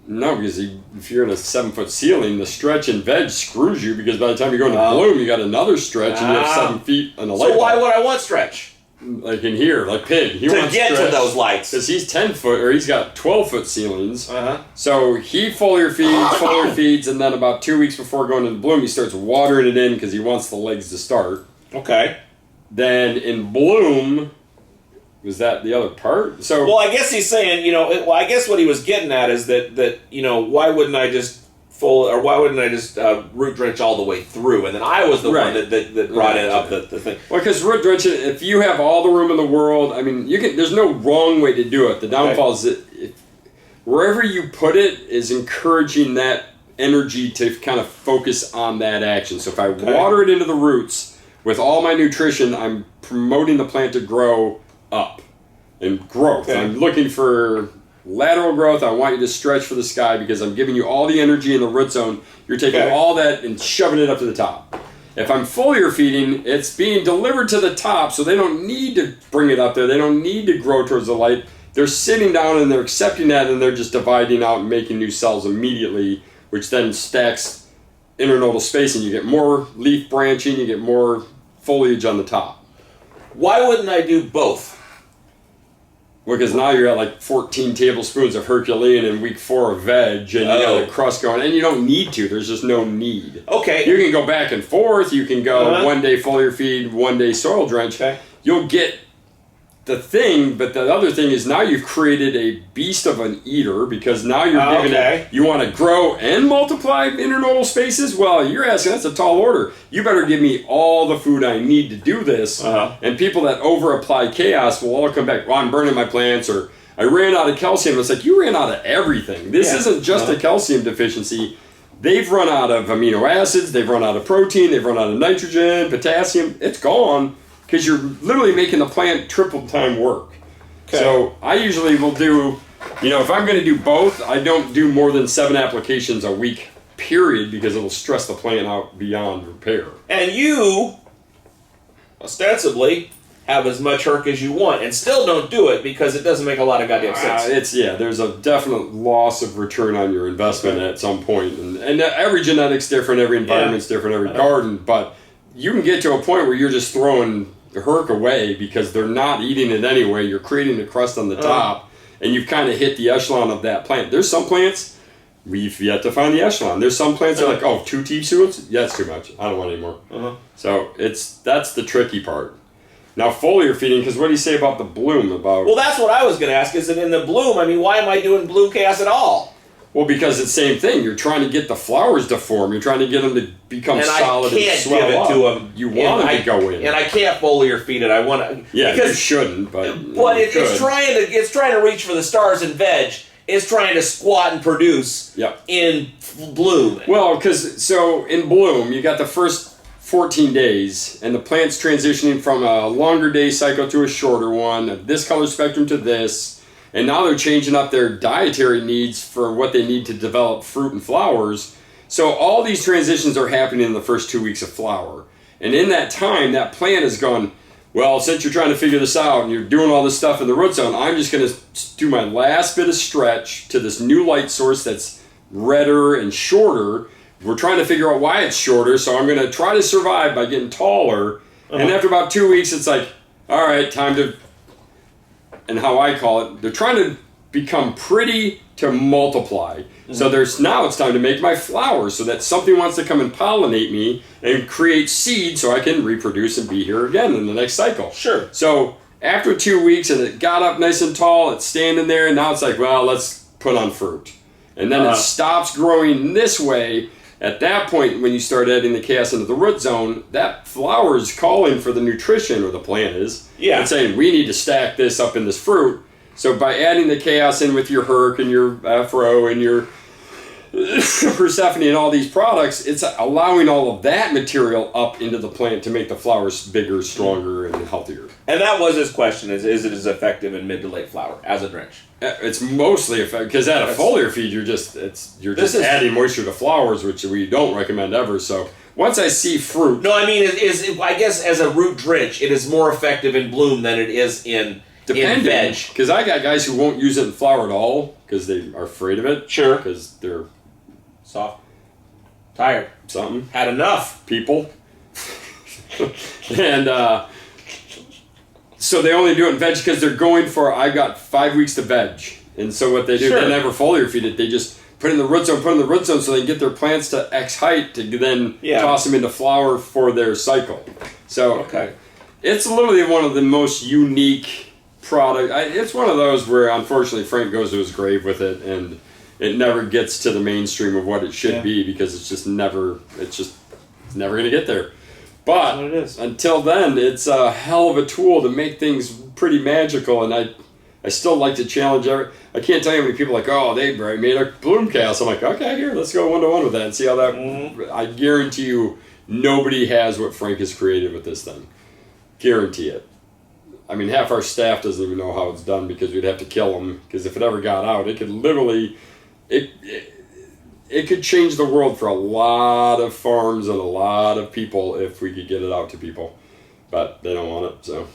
No, because if you're in a 7-foot ceiling, the stretch in veg screws you because by the time you go into bloom, you got another stretch and you have 7 feet and a light. So why would I want stretch? Like in here, like Pig. He to wants get stretch to those lights. because he's 10-foot or he's got 12-foot ceilings. So he foliar feeds, and then about 2 weeks before going into bloom, he starts watering it in because he wants the legs to start. Okay. Then in bloom. Was that the other part? So well, I guess he's saying, I guess what he was getting at is that why wouldn't I just root drench all the way through? And then I was the one that brought it up the thing. Well, because root drenching, if you have all the room in the world, I mean, there's no wrong way to do it. The downfall is that wherever you put it is encouraging that energy to kind of focus on that action. So if I water it into the roots with all my nutrition, I'm promoting the plant to grow up and growth. Okay. I'm looking for lateral growth. I want you to stretch for the sky because I'm giving you all the energy in the root zone. You're taking all that and shoving it up to the top. If I'm foliar feeding, it's being delivered to the top, so they don't need to bring it up there. They don't need to grow towards the light. They're sitting down and they're accepting that, and they're just dividing out and making new cells immediately, which then stacks internodal spacing. You get more leaf branching, you get more foliage on the top. Why wouldn't I do both? Because now you're at like 14 tablespoons of Herculean in week 4 of veg, and you got the crust going, and you don't need to. There's just no need. Okay. You can go back and forth. You can go 1 day foliar feed, 1 day soil drench. Okay. You'll get the thing, but the other thing is now you've created a beast of an eater, because now you're giving it, you want to grow and multiply internodal spaces? Well, you're asking, that's a tall order. You better give me all the food I need to do this. And people that over-apply chaos will all come back, well, I'm burning my plants, or I ran out of calcium. It's like, you ran out of everything. This isn't just a calcium deficiency. They've run out of amino acids, they've run out of protein, they've run out of nitrogen, potassium. It's gone. Because you're literally making the plant triple time work. Okay. So I usually will do, if I'm going to do both, I don't do more than 7 applications a week, period, because it'll stress the plant out beyond repair. And you, ostensibly, have as much herc as you want, and still don't do it because it doesn't make a lot of goddamn sense. There's a definite loss of return on your investment at some point. And every genetic's different, every environment's different, every garden, but you can get to a point where you're just throwing the herc away because they're not eating it anyway. You're creating the crust on the top, and you've kind of hit the echelon of that plant. There's some plants, we've yet to find the echelon. There's some plants that are like, 2 teaspoons? Yeah, that's too much. I don't want any more. So that's the tricky part. Now, foliar feeding, because what do you say about the bloom? Well, that's what I was going to ask. Is it in the bloom? I mean, why am I doing bloom chaos at all? Well, because it's the same thing. You're trying to get the flowers to form. You're trying to get them to become solid and swell up. And I can't give it to them. You want them to go in. And I can't foliar feed it. I want to. Yeah, you shouldn't, but it's trying to reach for the stars in veg. It's trying to squat and produce in bloom. Well, so in bloom, you got the first 14 days, and the plant's transitioning from a longer day cycle to a shorter one, this color spectrum to this. And now they're changing up their dietary needs for what they need to develop fruit and flowers. So all these transitions are happening in the first 2 weeks of flower. And in that time, that plant has gone, well, since you're trying to figure this out and you're doing all this stuff in the root zone, I'm just going to do my last bit of stretch to this new light source that's redder and shorter. We're trying to figure out why it's shorter, so I'm going to try to survive by getting taller. And after about 2 weeks, it's like, all right, time to... And how I call it, they're trying to become pretty to multiply. So now it's time to make my flowers so that something wants to come and pollinate me and create seed so I can reproduce and be here again in the next cycle. Sure. So after 2 weeks and it got up nice and tall, it's standing there, and now it's like, well, let's put on fruit. And then it stops growing this way. At that point, when you start adding the chaos into the root zone, that flower is calling for the nutrition, or the plant is, and saying, we need to stack this up in this fruit. So by adding the chaos in with your herc and your afro and your Persephone and all these products, it's allowing all of that material up into the plant to make the flowers bigger, stronger, and healthier. And that was his question, is it as effective in mid to late flower as a drench? It's mostly effective, because at a foliar feed, you're just adding moisture to flowers, which we don't recommend ever. So once I see fruit... No, I mean, I guess as a root drench, it is more effective in bloom than it is in veg. Because I got guys who won't use it in flower at all, because they are afraid of it. Sure. Because they're... soft. Tired. Something. Had enough. People. And so they only do it in veg because they're going for, I got 5 weeks to veg. And so what they do, they never foliar feed it. They just put in the root zone, so they can get their plants to X height to then toss them into flower for their cycle. So it's literally one of the most unique products. It's one of those where, unfortunately, Frank goes to his grave with it, and it never gets to the mainstream of what it should be, because it's never going to get there. But until then, it's a hell of a tool to make things pretty magical, and I still like to challenge I can't tell you how many people are like, oh, they made a bloom cast. I'm like, okay, here, let's go 1-to-1 with that and see how that... I guarantee you, nobody has what Frank has created with this thing. Guarantee it. I mean, half our staff doesn't even know how it's done, because we'd have to kill them, because if it ever got out, it could literally... it could change the world for a lot of farms and a lot of people if we could get it out to people. But they don't want it, so.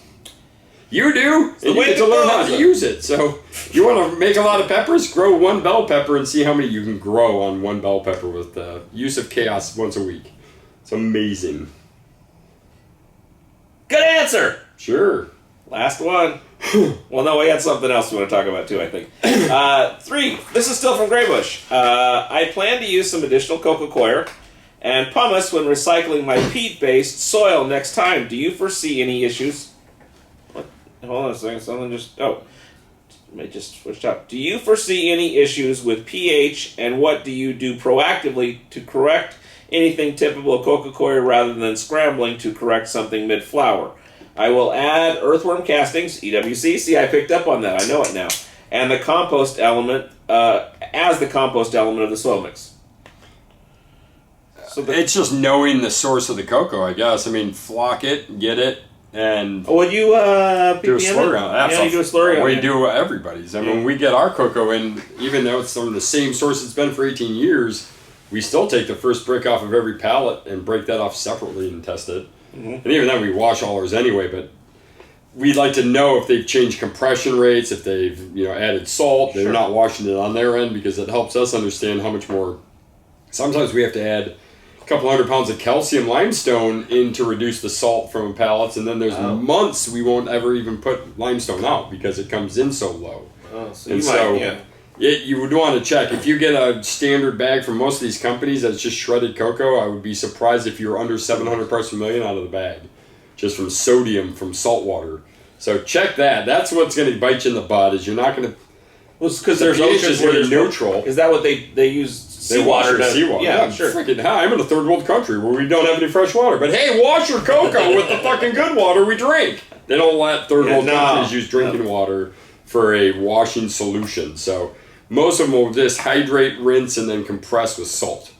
You do, and you get to learn how to use it. So you want to make a lot of peppers? Grow one bell pepper and see how many you can grow on one bell pepper with the use of chaos once a week. It's amazing. Good answer. Sure. Last one. Well, no, we had something else we want to talk about too, I think. 3. This is still from Greybush. I plan to use some additional coco coir and pumice when recycling my peat-based soil next time. Do you foresee any issues? Hold on a second, something just... Oh, I just switched up. Do you foresee any issues with pH, and what do you do proactively to correct anything typical of coco coir rather than scrambling to correct something mid-flower? I will add earthworm castings, EWC. See, I picked up on that. I know it now. And the compost element as the compost element of the soil mix. So it's just knowing the source of the cocoa, I guess. I mean, flock it, get it, and would you do a slurry on it. Yeah, you do a slurry on it. We do everybody's. I mean, when we get our cocoa in, even though it's from the same source it's been for 18 years, we still take the first brick off of every pallet and break that off separately and test it. Mm-hmm. And even then, we wash all ours anyway. But we'd like to know if they've changed compression rates, if they've added salt. They're not washing it on their end because it helps us understand how much more. Sometimes we have to add couple 100 pounds of calcium limestone in to reduce the salt from pallets, and then there's months we won't ever even put limestone out because it comes in so low. So you would want to check. If you get a standard bag from most of these companies that's just shredded cocoa, I would be surprised if you're under 700 parts per million out of the bag, just from sodium from salt water. So check that. That's what's going to bite you in the butt. Is you're not going to. Well, because there's oceans where there's neutral. Is that what they use? Seawater. Seawater. Yeah, sure. Freaking hell, I'm in a third world country where we don't have any fresh water. But hey, wash your cocoa with the fucking good water we drink. They don't let third world countries use drinking water for a washing solution. So most of them will just hydrate, rinse, and then compress with salt.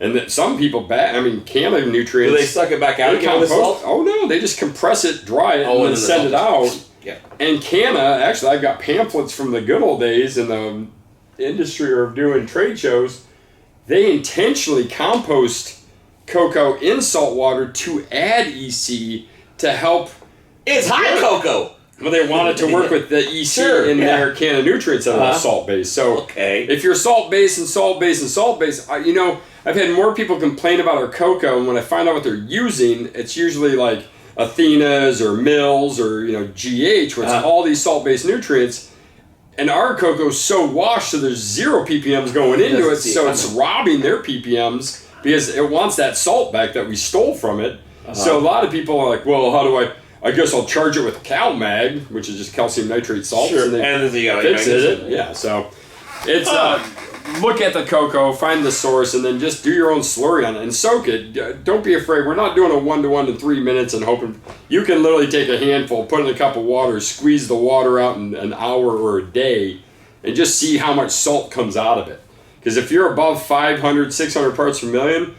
And then some people, can of nutrients. Do they suck it back out again with salt? Oh no, they just compress it, dry it, and then send it out. Yeah. And actually, I've got pamphlets from the good old days in the industry of doing trade shows. They intentionally compost cocoa in salt water to add EC to help. It's high cocoa. Well, they wanted to work with the EC in their can of nutrients that are salt-based. So if you're salt-based and salt-based and salt-based, I've had more people complain about our cocoa, and when I find out what they're using, it's usually like Athena's or Mills or GH, where it's all these salt-based nutrients. And our cocoa's so washed, so there's 0 ppms going into it, so it's robbing their ppms because it wants that salt back that we stole from it. So a lot of people are like, well, how do I guess I'll charge it with CalMag, which is just calcium nitrate salt. Sure, and then fix it. Yeah, so it's look at the cocoa, find the source, and then just do your own slurry on it and soak it. Don't be afraid. We're not doing a 1-to-1 in 3 minutes and hoping. You can literally take a handful, put in a cup of water, squeeze the water out in an hour or a day, and just see how much salt comes out of it. Because if you're above 500, 600 parts per million,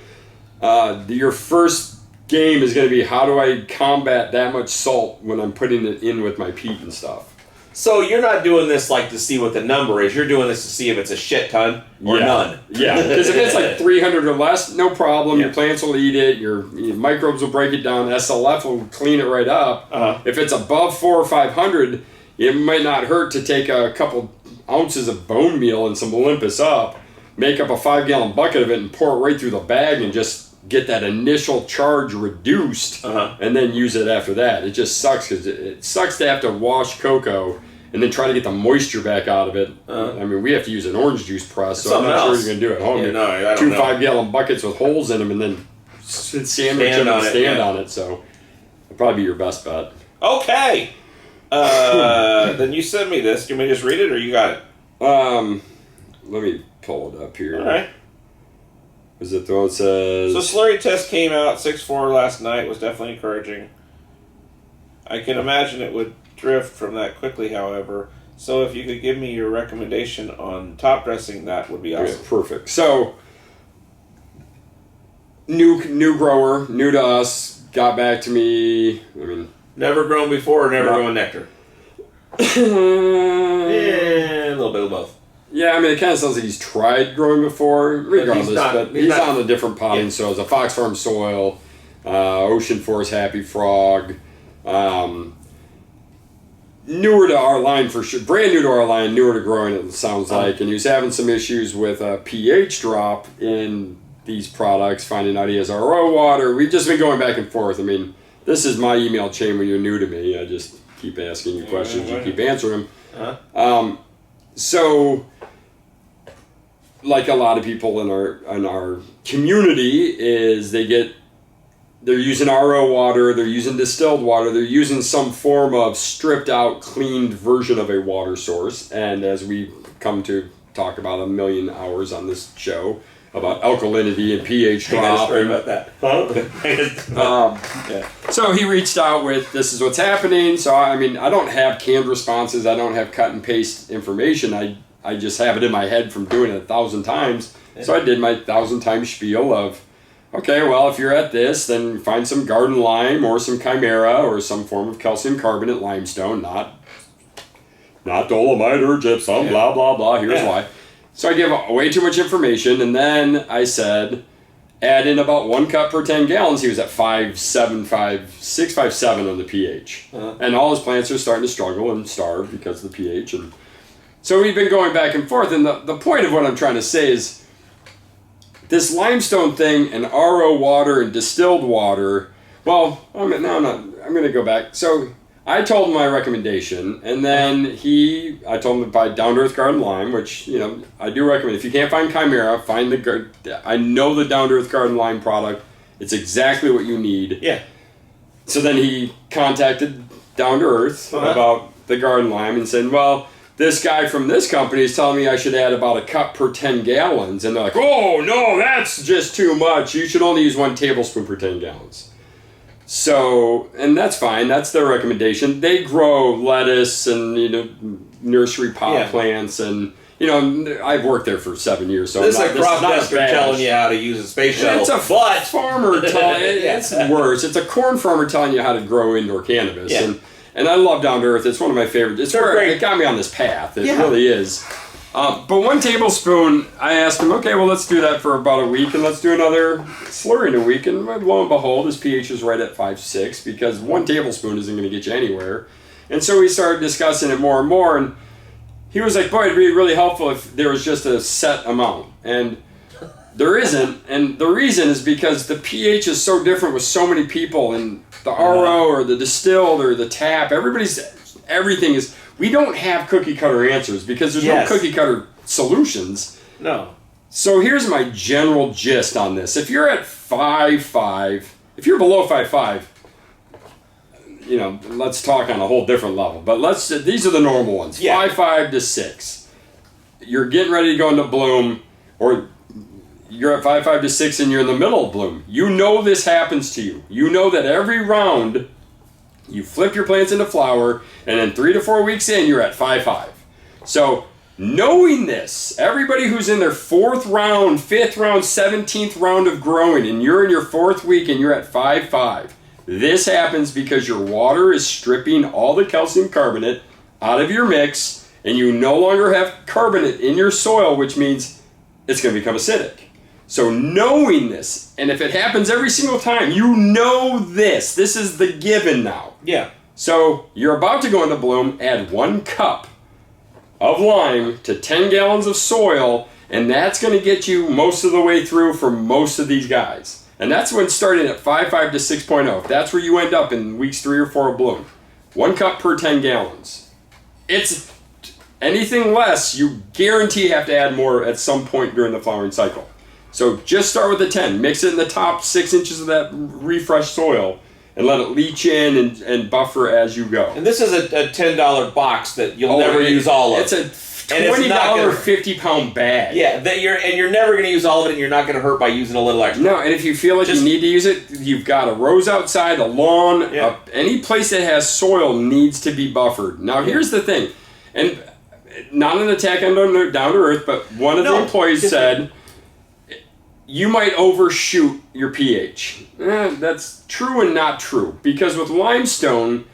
your first game is going to be how do I combat that much salt when I'm putting it in with my peat and stuff. So you're not doing this to see what the number is. You're doing this to see if it's a shit ton or none. Yeah, because if it's like 300 or less, no problem. Your plants will eat it. Your microbes will break it down. SLF will clean it right up. If it's above 400 or 500, it might not hurt to take a couple ounces of bone meal and some Olympus up, make up a 5-gallon bucket of it, and pour it right through the bag and just get that initial charge reduced, and then use it after that. It just sucks because it sucks to have to wash cocoa and then try to get the moisture back out of it. We have to use an orange juice press, so I'm not sure you're going to do it at home. I don't 2 5-gallon buckets with holes in them and then sandwich them and stand on it. So it'll probably be your best bet. Okay. Then you send me this. Do you want me to just read it, or you got it? Let me pull it up here. All right. Is it the one that says... So slurry test came out 6.4 last night. Was definitely encouraging. I can imagine it would drift from that quickly, however. So if you could give me your recommendation on top dressing, that would be awesome. Yeah, perfect. So, new grower, new to us, got back to me. Never grown before or never grown nectar? Yeah, a little bit of both. Yeah, I mean, it kind of sounds like he's tried growing before, regardless, but he's on a different potting soil. It's a Fox Farm soil, Ocean Forest Happy Frog, newer to our line for sure, brand new to our line, newer to growing it sounds like, and he was having some issues with a pH drop in these products, finding out he has RO water. We've just been going back and forth. I mean, this is my email chain when you're new to me. I just keep asking you questions, you keep answering them. So, like a lot of people in our community, is they're using RO water, they're using distilled water, they're using some form of stripped out, cleaned version of a water source. And as we come to talk about a million hours on this show about alkalinity and pH drop. Sorry about that. So he reached out with, this is what's happening. So, I mean, I don't have canned responses. I don't have cut and paste information. I just have it in my head from doing it 1,000 times. So I did my 1,000 times spiel of, okay, well, if you're at this, then find some garden lime or some chimera or some form of calcium carbonate limestone, not dolomite or gypsum, blah, blah, blah. Here's why. So I gave way too much information, and then I said, add in about 1 cup per 10 gallons. He was at 6.57 on the pH. And all his plants are starting to struggle and starve because of the pH. And so we've been going back and forth, and the point of what I'm trying to say is, this limestone thing and RO water and distilled water, well, I'm going to go back. So I told him my recommendation, and then I told him to buy Down to Earth Garden Lime, which, I do recommend. If you can't find Chimera, I know the Down to Earth Garden Lime product. It's exactly what you need. Yeah. So then he contacted Down to Earth about the garden lime and said, well, this guy from this company is telling me I should add about 1 cup per 10 gallons. And they're like, oh, no, that's just too much. You should only use 1 tablespoon per 10 gallons. So, and that's fine. That's their recommendation. They grow lettuce and, nursery pot plants. And, I've worked there for 7 years. So this is a crop duster telling you how to use a space shuttle. It's a farmer telling it's worse. It's a corn farmer telling you how to grow indoor cannabis. Yeah. And I love Down to Earth. It's one of my favorites. It's where it got me on this path. It really is. But 1 tablespoon, I asked him, okay, well, let's do that for about a week, and let's do another slurry in a week. And lo and behold, his pH is right at 5.6, because 1 tablespoon isn't going to get you anywhere. And so we started discussing it more and more, and he was like, boy, it'd be really helpful if there was just a set amount. And there isn't, and the reason is because the pH is so different with so many people, and the RO or the distilled or the tap, everything is, we don't have cookie cutter answers because there's no cookie cutter solutions. No. So here's my general gist on this. If you're at 5.5, if you're below 5.5, let's talk on a whole different level. But these are the normal ones, 5.5 to 6. You're getting ready to go into bloom, or you're at 5.5 to 6 and you're in the middle of bloom. You know this happens to you. You know that every round you flip your plants into flower, and then 3 to 4 weeks in, you're at 5.5. So knowing this, everybody who's in their 4th round, 5th round, 17th round of growing, and you're in your 4th week and you're at 5.5, this happens because your water is stripping all the calcium carbonate out of your mix, and you no longer have carbonate in your soil, which means it's going to become acidic. So knowing this, and if it happens every single time, you know this. This is the given now. Yeah. So you're about to go into bloom, add 1 cup of lime to 10 gallons of soil, and that's going to get you most of the way through for most of these guys. And that's when starting at 5.5 to 6.0. That's where you end up in weeks 3 or 4 of bloom. 1 cup per 10 gallons. It's anything less, you guarantee have to add more at some point during the flowering cycle. So just start with the 10. Mix it in the top 6 inches of that refreshed soil and let it leach in and buffer as you go. And this is a $10 box that you'll never use all of. It's a $20 50-pound bag. Yeah, you're never going to use all of it, and you're not going to hurt by using a little extra. No, and if you feel like you need to use it, you've got a rose outside, a lawn, any place that has soil needs to be buffered. Now, here's the thing, and not an attack on Down to Earth, but one of the employees said, you might overshoot your pH. That's true and not true, because with limestone,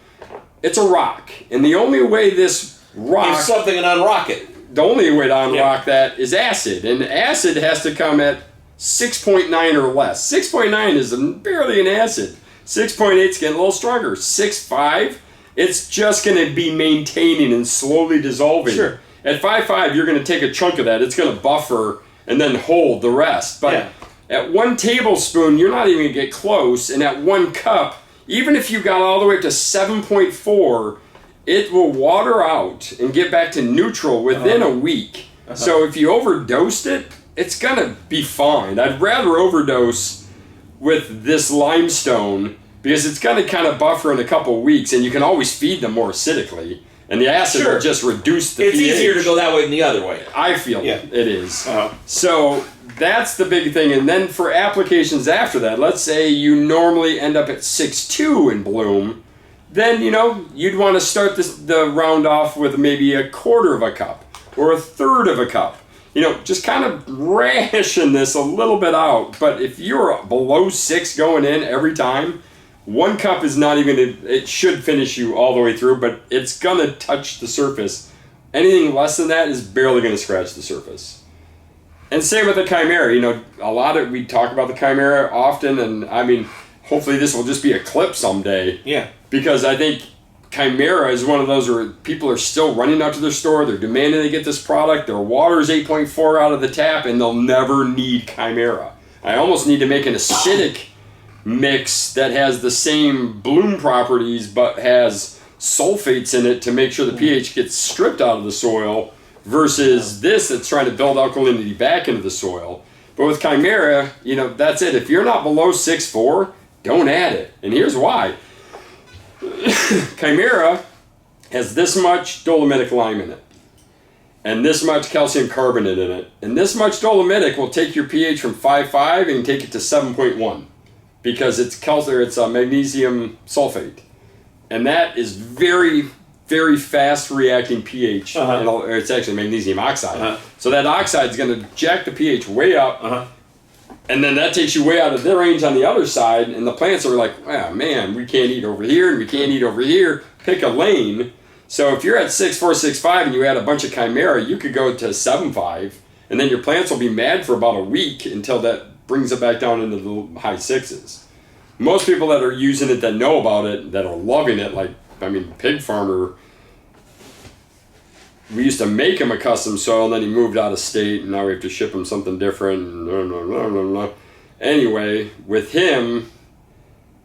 it's a rock, and the only way this rock... Use something and unrock it. the only way to unlock that is acid. And acid has to come at 6.9 or less. 6.9 is barely an acid. 6.8 is getting a little stronger. 6.5, it's just going to be maintaining and slowly dissolving. Sure. At 5.5, you're going to take a chunk of that. It's going to buffer and then hold the rest. But at 1 tablespoon, you're not even going to get close. And at 1 cup, even if you got all the way up to 7.4, it will water out and get back to neutral within a week. So if you overdosed it, it's going to be fine. I'd rather overdose with this limestone because it's going to kind of buffer in a couple weeks, and you can always feed them more acidically. And the acid will just reduce the pH. It's easier to go that way than the other way. I feel it is. So that's the big thing. And then for applications after that, let's say you normally end up at 6.2 in bloom, then, you know, you'd want to start the round off with maybe 1/4 of a cup or 1/3 of a cup. You know, just kind of ration this a little bit out. But if you're below 6 going in every time, 1 cup is not even, it should finish you all the way through, but it's going to touch the surface. Anything less than that is barely going to scratch the surface. And same with the Chimera. You know, we talk about the Chimera often, and I mean, hopefully this will just be a clip someday. Yeah. Because I think Chimera is one of those where people are still running out to their store, they're demanding they get this product, their water is 8.4 out of the tap, and they'll never need Chimera. I almost need to make an acidic mix that has the same bloom properties but has sulfates in it to make sure the pH gets stripped out of the soil versus this that's trying to build alkalinity back into the soil. But with Chimera, you know, that's it. If you're not below 6.4, don't add it. And here's why. Chimera has this much dolomitic lime in it, and this much calcium carbonate in it, and this much dolomitic will take your pH from 5.5 and take it to 7.1 because it's magnesium sulfate, and that is very, very fast reacting pH. It's actually magnesium oxide. So that oxide is going to jack the pH way up. And then that takes you way out of their range on the other side, and the plants are like, oh man, we can't eat over here, and we can't eat over here. Pick a lane. So if you're at 6.4, 6.5, and you add a bunch of Chimera, you could go to 7.5, and then your plants will be mad for about a week until that brings it back down into the high 6s. Most people that are using it that know about it, that are loving it, like, I mean, Pig Farmer, we used to make him a custom soil, and then he moved out of state, and now we have to ship him something different. Anyway, with him,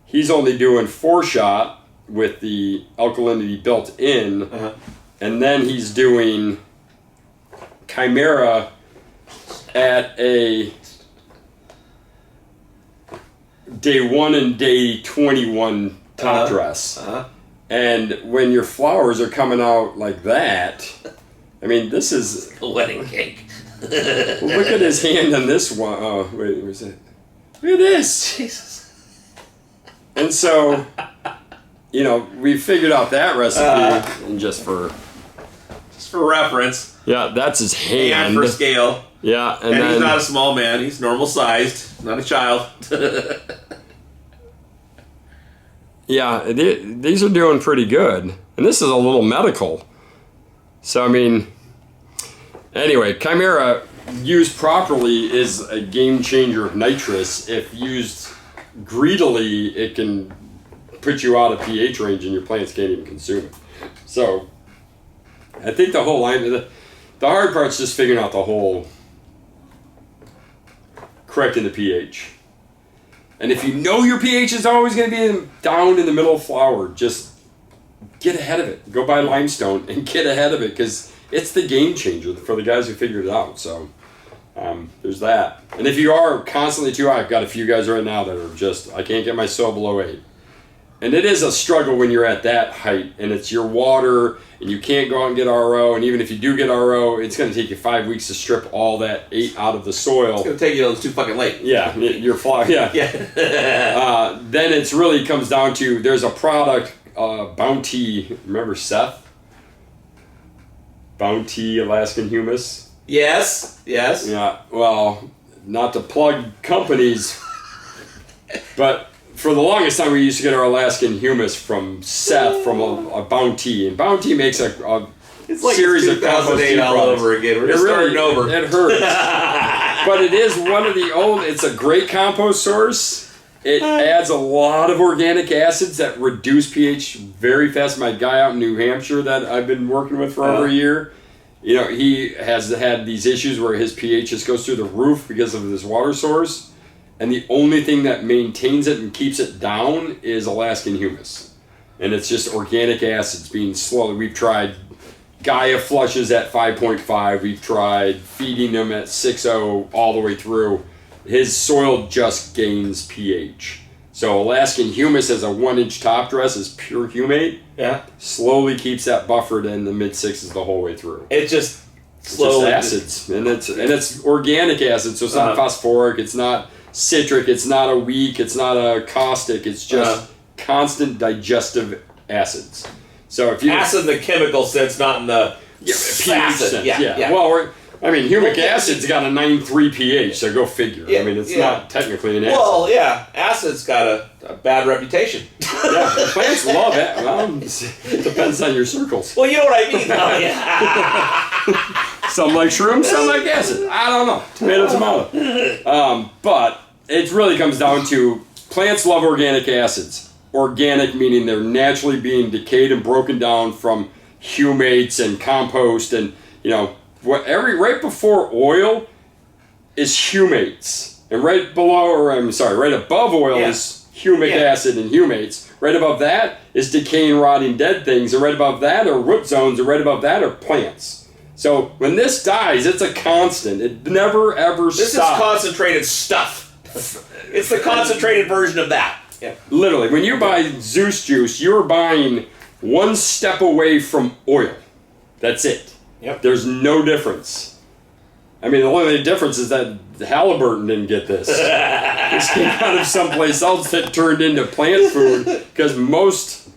he's only doing 4-shot with the alkalinity built in, and then he's doing Chimera at a day 1 and day 21 top dress. And when your flowers are coming out like that, I mean, this is a wedding cake. Look at his hand on this one. Oh, wait, where's it? Look at this. Jesus. And so, you know, we figured out that recipe, and just for reference. Yeah, that's his hand. And for scale. Yeah, and then, he's not a small man. He's normal sized, not a child. Yeah, these are doing pretty good. And this is a little medical. So, I mean, anyway, Chimera used properly is a game changer of nitrous. If used greedily, it can put you out of pH range and your plants can't even consume it. So, I think the whole line, the hard part's just figuring out the whole correcting the pH. And if you know your pH is always going to be down in the middle of flower, just get ahead of it. Go buy limestone and get ahead of it because it's the game changer for the guys who figured it out. So there's that. And if you are constantly too high, I've got a few guys right now that are just, I can't get my soil below 8. And it is a struggle when you're at that height and it's your water and you can't go out and get RO. And even if you do get RO, it's going to take you 5 weeks to strip all that 8 out of the soil. It's going to take you till it's too fucking late. Yeah, your flower. Yeah. Then it's really comes down to there's a product, Bounty. Remember Seth? Bounty Alaskan Humus. Yes. Yeah. Well, not to plug companies, but for the longest time, we used to get our Alaskan Humus from Seth from a Bounty. And Bounty makes a It's like series of 2008 all over again. We're just starting over. It hurts. But it is one of the old, it's a great compost source. It adds a lot of organic acids that reduce pH very fast. My guy out in New Hampshire that I've been working with for over a year, you know, he has had these issues where his pH just goes through the roof because of this water source. And the only thing that maintains it and keeps it down is Alaskan humus. And it's just organic acids being slowly. We've tried Gaia flushes at 5.5. We've tried feeding them at 6.0 all the way through. His soil just gains pH. So Alaskan humus as a 1-inch top dress is pure humate. Yeah. Slowly keeps that buffered in the mid-6s the whole way through. It just slowly acids. And it's organic acid, so it's not phosphoric, it's not citric, it's not a weak, it's not a caustic, it's just constant digestive acids. So if you acid in the chemical sense, not in the pH sense. Yeah. Well, humic acid's got a 9.3 pH, so go figure. Yeah, I mean, it's not technically an acid. Well, yeah, acid's got a bad reputation. Yeah, plants love it. Well, it depends on your circles. Well, you know what I mean, though. Yeah. Some like shrooms, some like acid. I don't know. Tomato. But it really comes down to plants love organic acids. Organic meaning they're naturally being decayed and broken down from humates and compost and, you know, right before oil is humates, and right above oil is humic acid and humates. Right above that is decaying, rotting, dead things, and right above that are root zones, and right above that are plants. So when this dies, it's a constant. It never ever stops. This is concentrated stuff. It's the concentrated version of that. Yeah. Literally, when you buy Zeus juice, you're buying one step away from oil. That's it. Yep. There's no difference. I mean, the only difference is that Halliburton didn't get this. This came out of someplace else that turned into plant food, because most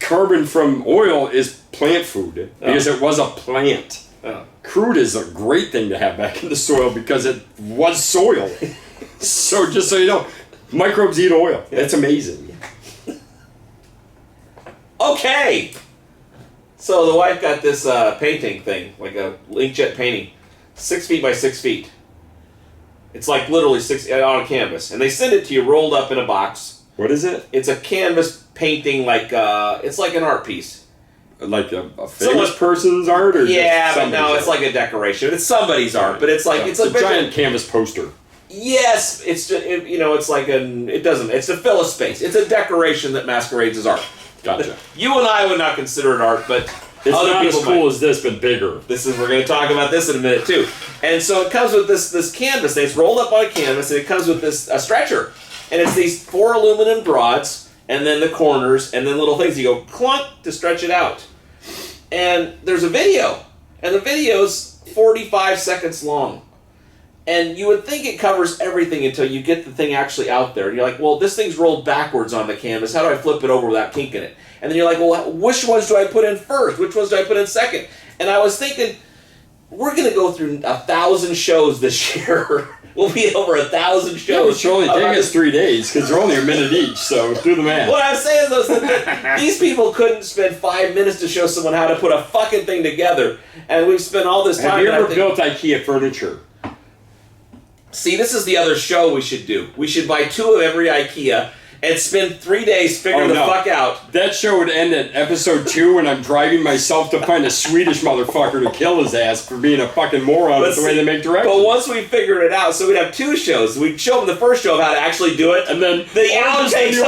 carbon from oil is plant food, because it was a plant. Crude is a great thing to have back in the soil because it was soil. So just so you know, microbes eat oil. It's amazing. Okay. So the wife got this painting thing, like a inkjet painting, 6 feet by 6 feet. It's like literally 6 on a canvas, and they send it to you rolled up in a box. What is it? It's a canvas painting, like it's like an art piece. Like a famous person's art, or but no, it's like a decoration. It's somebody's art, but it's like it's a giant canvas poster. Yes, it's just, it's like it's to fill a space. It's a decoration that masquerades as art. Gotcha. You and I would not consider it art, but it's other not people as cool might. as this, but bigger. We're going to talk about this in a minute too. And so it comes with this canvas. It's rolled up on a canvas, and it comes with this stretcher, and it's these 4 aluminum rods, and then the corners, and then little things. You go clunk to stretch it out. And there's a video, and the video's 45 seconds long. And you would think it covers everything until you get the thing actually out there. And you're like, well, this thing's rolled backwards on the canvas. How do I flip it over without kinking it? And then you're like, well, which ones do I put in first? Which ones do I put in second? And I was thinking, we're going to go through 1,000 shows this year. We'll be over 1,000 shows. Yeah, which only take us 3 days, because they're only a minute each, so do the math. What I'm saying is that these people couldn't spend 5 minutes to show someone how to put a fucking thing together. And we've spent all this time. Have you ever built IKEA furniture? See, this is the other show we should do. We should buy 2 of every IKEA and spend 3 days figuring the fuck out. That show would end at episode 2 when I'm driving myself to find a Swedish motherfucker to kill his ass for being a fucking moron with the way they make directions. But once we figured it out, so we'd have 2 shows. We'd show them the first show of how to actually do it, and then the outtakes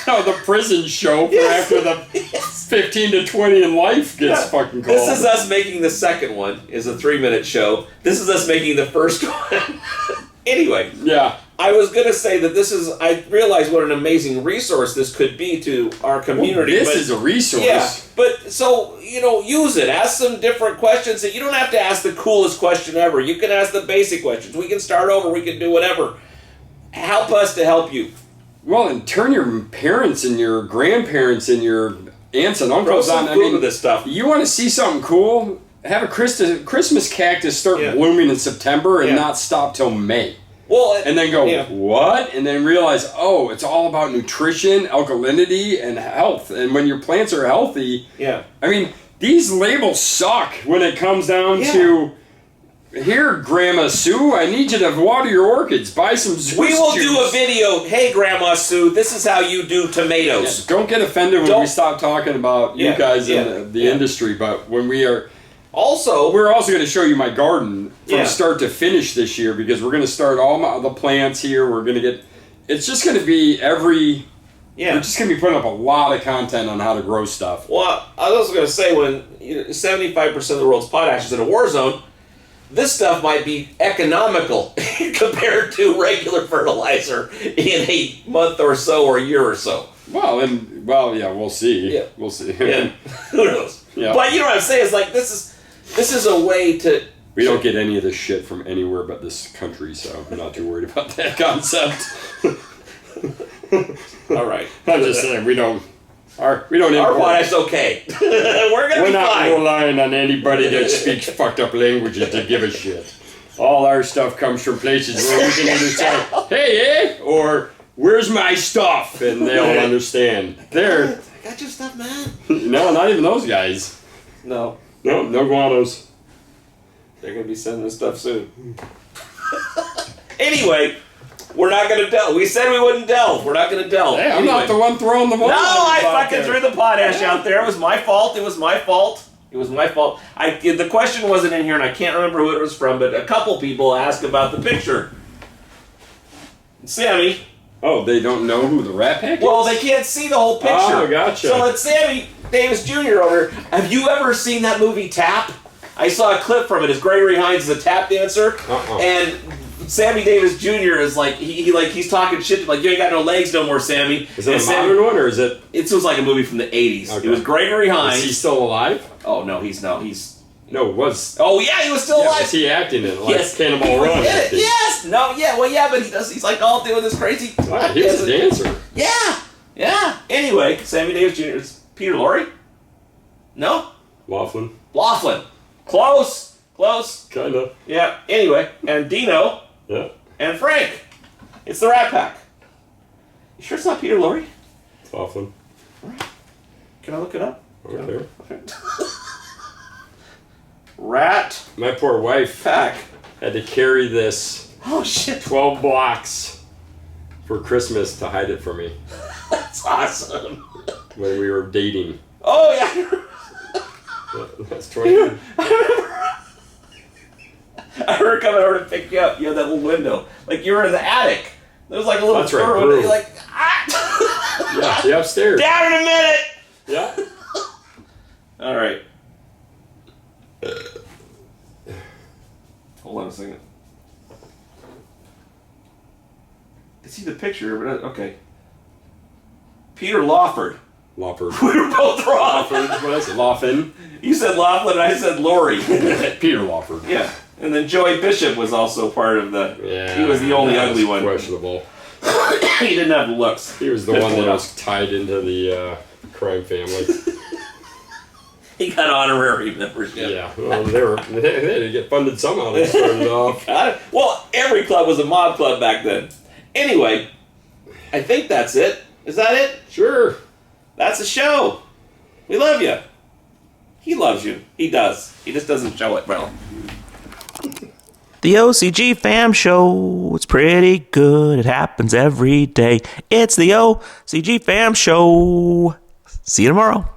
of the prison show for after the 15 to 20 in life gets fucking called. This is us making the second one, is a 3-minute show. This is us making the first one. Anyway. Yeah. I was going to say that I realize what an amazing resource this could be to our community. Well, this is a resource. Yeah, but so, use it. Ask some different questions. You don't have to ask the coolest question ever. You can ask the basic questions. We can start over. We can do whatever. Help us to help you. Well, and turn your parents and your grandparents and your aunts and uncles on. To this stuff. You want to see something cool? Have a Christmas cactus start blooming in September and not stop till May. Well, and then go, what? And then realize, it's all about nutrition, alkalinity, and health. And when your plants are healthy, I mean, these labels suck when it comes down to, here, Grandma Sue, I need you to water your orchids. Buy some Zeus We will juice. do a video. Hey, Grandma Sue, this is how you do tomatoes. Don't get offended when we stop talking about you guys in the industry, but when we are... Also, we're also going to show you my garden from start to finish this year, because we're going to start all the plants here. We're going to get... It's just going to be every... Yeah. We're just going to be putting up a lot of content on how to grow stuff. Well, I was also going to say, when 75% of the world's potash is in a war zone, this stuff might be economical compared to regular fertilizer in a month or so or a year or so. Well, yeah, we'll see. Yeah. We'll see. Yeah. Who knows? Yeah. But you know what I'm saying? It's like, this is a way to... We don't get any of this shit from anywhere but this country, so I'm not too worried about that concept. All right. I'm just saying, we don't Our potash's okay. We're gonna be not fine. relying on anybody that speaks fucked up languages to give a shit. All our stuff comes from places where we can either say, hey, or where's my stuff? And they'll understand. I got your stuff, man. No, not even those guys. No. No guanos. They're going to be sending this stuff soon. Anyway, we're not going to delve. We said we wouldn't delve. We're not going to delve. Hey, I'm not the one throwing the ball. No, I fucking threw the potash out there. It was my fault. It was my fault. The question wasn't in here, and I can't remember who it was from, but a couple people asked about the picture. Sammy. Oh, they don't know who the Rat Pack is? Well, they can't see the whole picture. Oh, gotcha. So it's Sammy Davis Jr. over here. Have you ever seen that movie Tap? I saw a clip from it. It's Gregory Hines is a tap dancer, and Sammy Davis Jr. is like he's talking shit like, you ain't got no legs no more, Sammy. Is it a modern one or is it? It was like a movie from the 80s. Okay. It was Gregory Hines. Is he still alive? Oh no, he's. was. Oh yeah, he was still alive. Was he acting in it? Like yes, Cannonball Run? Yes. No. Yeah. Well, yeah, but he's like all doing this crazy. Wow, he was a dancer. Yeah. Anyway, Sammy Davis Jr. is Peter Lorre. No. Laughlin. Close. Kinda. Yeah. Anyway, and Dino. Yeah. And Frank. It's the Rat Pack. You sure it's not Peter Lorre? It's Laughlin. Right. Can I look it up? Okay. Rat. My poor wife Pack had to carry this. Oh shit! 12 blocks for Christmas to hide it from me. That's awesome. When we were dating. Oh yeah. That's 20. I heard coming over to pick you up. You had that little window, like you were in the attic. There was like a little. That's right. Window. You're like, ah. Yeah, the upstairs. Down in a minute. Yeah. All right. Hold on a second. I see the picture, but okay. Peter Lawford. We were both wrong. What I said? Laughlin. You said Laughlin, and I said Lorre. Peter Lawford. Yeah. And then Joey Bishop was also part of the... Yeah. He was the only ugly one. Questionable. He didn't have the looks. He was the one that was tied into the crime family. He got honorary membership. Yeah. Well, they had to get funded somehow. They started off. Well, every club was a mob club back then. Anyway, I think that's it. Is that it? Sure. That's the show. We love you. He loves you. He does. He just doesn't show it well. The OCGFAM show. It's pretty good. It happens every day. It's the OCGFAM show. See you tomorrow.